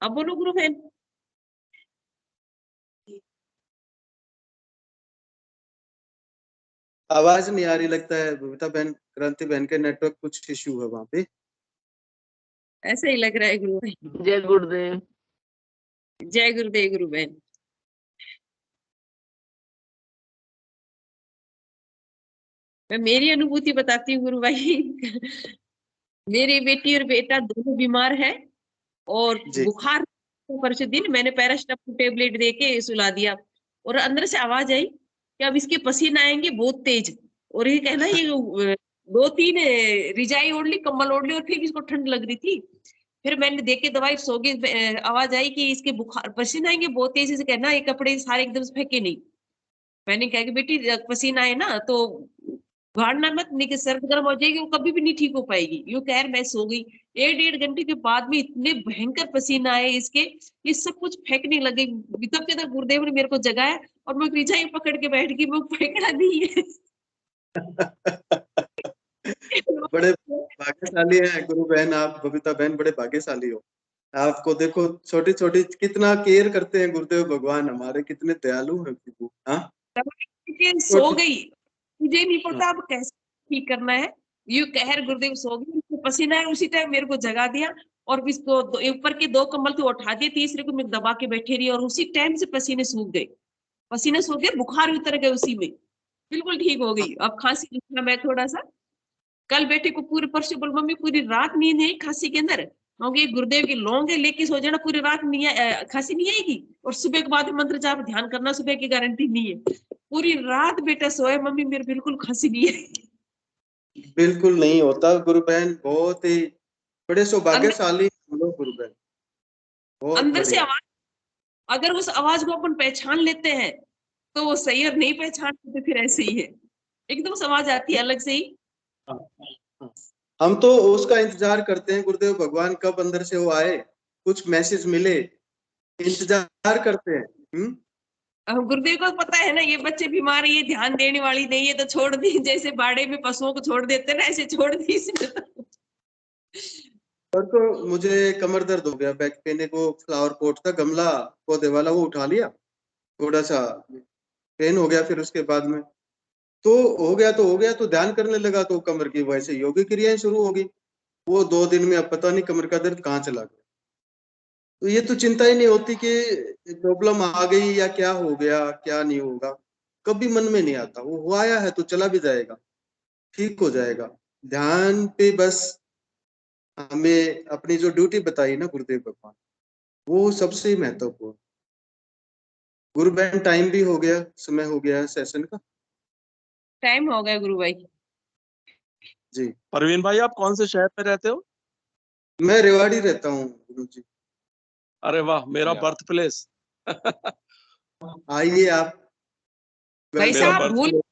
अब बोलो गुरु बहन। आवाज नहीं आ रही लगता है बबीता बहन। क्रांति बहन के नेटवर्क कुछ इश्यू है वहां पे, ऐसा ही लग रहा है गुरु बहन। जय गुरुदेव। जय गुरुदेव गुरु बहन। मैं मेरी अनुभूति बताती हूँ गुरु भाई। मेरी बेटी और बेटा दोनों बीमार है और बुखार परसों दिन मैंने पैरास्टामोल टेबलेट दे के सुला दिया और अंदर से आवाज आई कि अब इसके पसीने आएंगे बहुत तेज। और ये कहना ये 2-3 रिजाई ओढ़ ली, कंबल ओढ़ ली और फिर भी इसको ठंड लग रही थी। फिर मैंने देख के दवाई सो गई। आवाज आई कि इसके बुखार पसीने आएंगे बहुत तेजी से, कहना ये कपड़े सारे एकदम से फेंके नहीं। मैंने कहा कि बेटी पसीना आए ना तो भाड़ना मत, नहीं कि सर्द गर्म हो जाएगी, वो कभी भी नहीं ठीक हो पाएगी। यूं कह मैं सो गई। 1-1.5 घंटे के बाद में इतने भयंकर पसीना आए इसके, ये सब कुछ फेंकने लगे। तब के तक गुरुदेव ने मेरे को जगाया और मैं रिजाई पकड़ के बैठ गई, मैं फेंकना नहीं है। बड़े भाग्यशाली हैं गुरु बहन आप, बबीता बहन बड़े भाग्यशाली हो। आपको देखो छोटी छोटी कितना केयर करते हैं गुरुदेव भगवान हमारे, कितने दयालु हैं प्रभु। हाँ सो गई, मुझे नहीं पता अब कैसे ठीक करना है। यूं कहर गुरुदेव सो गई, उसको पसीना है, उसी टाइम मेरे को जगा दिया और इसको ऊपर के 2 कंबल तो उठा दिए, तीसरे को मैं दबा के बैठी रही और उसी टाइम से पसीने सूख गए। पसीने सूख गए, बुखार उतर गए उसी में, बिल्कुल ठीक हो गई। अब खांसी लिखना मैं थोड़ा सा। कल बेटे को पूरे परसों बोल मम्मी पूरी रात नींद नहीं खांसी के अंदर। होंगे गुरुदेव की लौंग है लेके सो जाना, पूरी रात खांसी नहीं आएगी और सुबह के बाद मंत्र जाप ध्यान करना, सुबह की गारंटी नहीं है। पूरी रात बेटा सोए, मम्मी मेरे बिल्कुल खांसी नहीं है। बिल्कुल नहीं होता गुरु बहन, बहुत ही बड़े सौभाग्यशाली हम लोग गुरु बहन, बहुत अंदर से बढ़िया। आवाज, अगर उस आवाज को अपन पहचान लेते हैं तो वो सही, और नहीं पहचानते तो फिर ऐसे ही है, एकदम से आवाज आती है अलग से ही। हम तो उसका इंतजार करते हैं गुरुदेव भगवान कब अंदर से वो आए, कुछ मैसेज मिले, इंतजार करते हैं। गुरुदेव को पता है ना ये बच्चे बीमार है, ये ध्यान देने वाली नहीं है, तो छोड़ दी, जैसे बाड़े में पशुओं को छोड़ देते ना ऐसे छोड़ दी इसने तो। और तो मुझे कमर दर्द हो गया, बैक पेन को, फ्लावर पॉट था गमला पौधे वाला, वो उठा लिया, थोड़ा सा पेन हो गया, फिर उसके बाद में तो हो गया तो हो गया, तो ध्यान करने लगा तो कमर की वैसे योगी क्रियाएं शुरू हो गई। वो 2 दिन में अब पता नहीं कमर का दर्द कहाँ चला गया। तो ये तो चिंता ही नहीं होती कि प्रॉब्लम आ गई या क्या हो गया क्या नहीं होगा, कभी मन में नहीं आता। वो आया है तो चला भी जाएगा, ठीक हो जाएगा। ध्यान पे बस हमें अपनी जो ड्यूटी बताई ना गुरुदेव भगवान, वो सबसे महत्वपूर्ण। गुरु बहन टाइम भी हो गया, समय हो गया है सेशन का। टाइम हो गया गुरु भाई। जी। परवीन भाई, आप कौन से शहर में रहते हो? मैं रेवाड़ी रहता हूँ गुरुजी। अरे वाह, मेरा बर्थ प्लेस। आइए आप। भाई मेरा साहब बर्थ भूल प्लेस।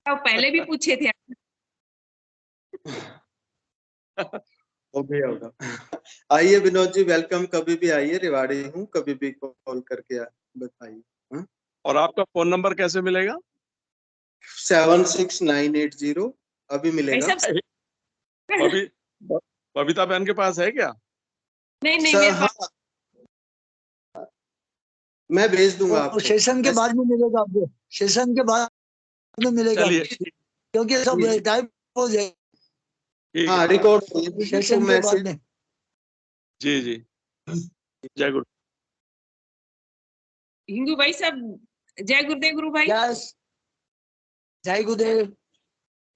पहले भी पूछे थे। हो गया होगा। आइए विनोद जी, वेलकम, कभी भी आइए, रेवाड़ी हूँ, कभी भी कॉल करके बताइए। हाँ? और आपका फोन नंबर कैसे मिलेगा? 76980 अभी भाई मिलेगा। साहब बबी बबीता बहन के पास है क्या? नहीं नहीं सर, मेरे हाँ, पास मैं भेज दूंगा और आपको। सेशन के बाद में मिलेगा आपको, सेशन के बाद में मिलेगा चलिए, आपको, क्योंकि सब जी। टाइप हो जाएगा ठीक हाँ, है। रिकॉर्ड हो जाएगी, तो सेशन के बाद मैसेज। में। जी जी, जय गुरु। हिंदू भाई साहब, जय गुरुदेव गुरु भाई। यस, जय गुरुदेव।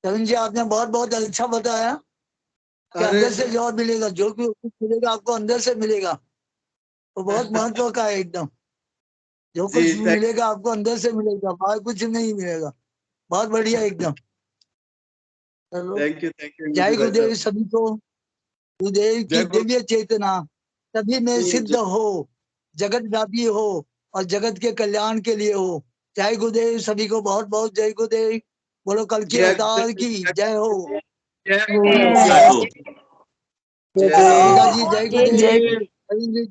तरुण जी, आपने बहुत बहुत अच्छा बताया कि अरे अंदर से जवाब मिलेगा, जो भी कुछ मिलेगा आपको अंदर से मिलेगा, तो बहुत महत्व का है एकदम। जो जी, कुछ मिलेगा आपको अंदर से मिलेगा, बाहर कुछ नहीं मिलेगा। बहुत बढ़िया एकदम। चलो, थैंक यू जय भाई गुरुदेव साहब। सभी को। गुरुदेव की जय गुरु। दिव्य चेतना सभी में सिद्ध जय हो, जगत व्यापी हो और जगत के कल्याण के लिए हो। जय गुरुदेव सभी को, बहुत बहुत जय गुरुदेव। बोलो कल की अवतार की जय हो। जय हो। जय मेघा जी जय गुरुदेव।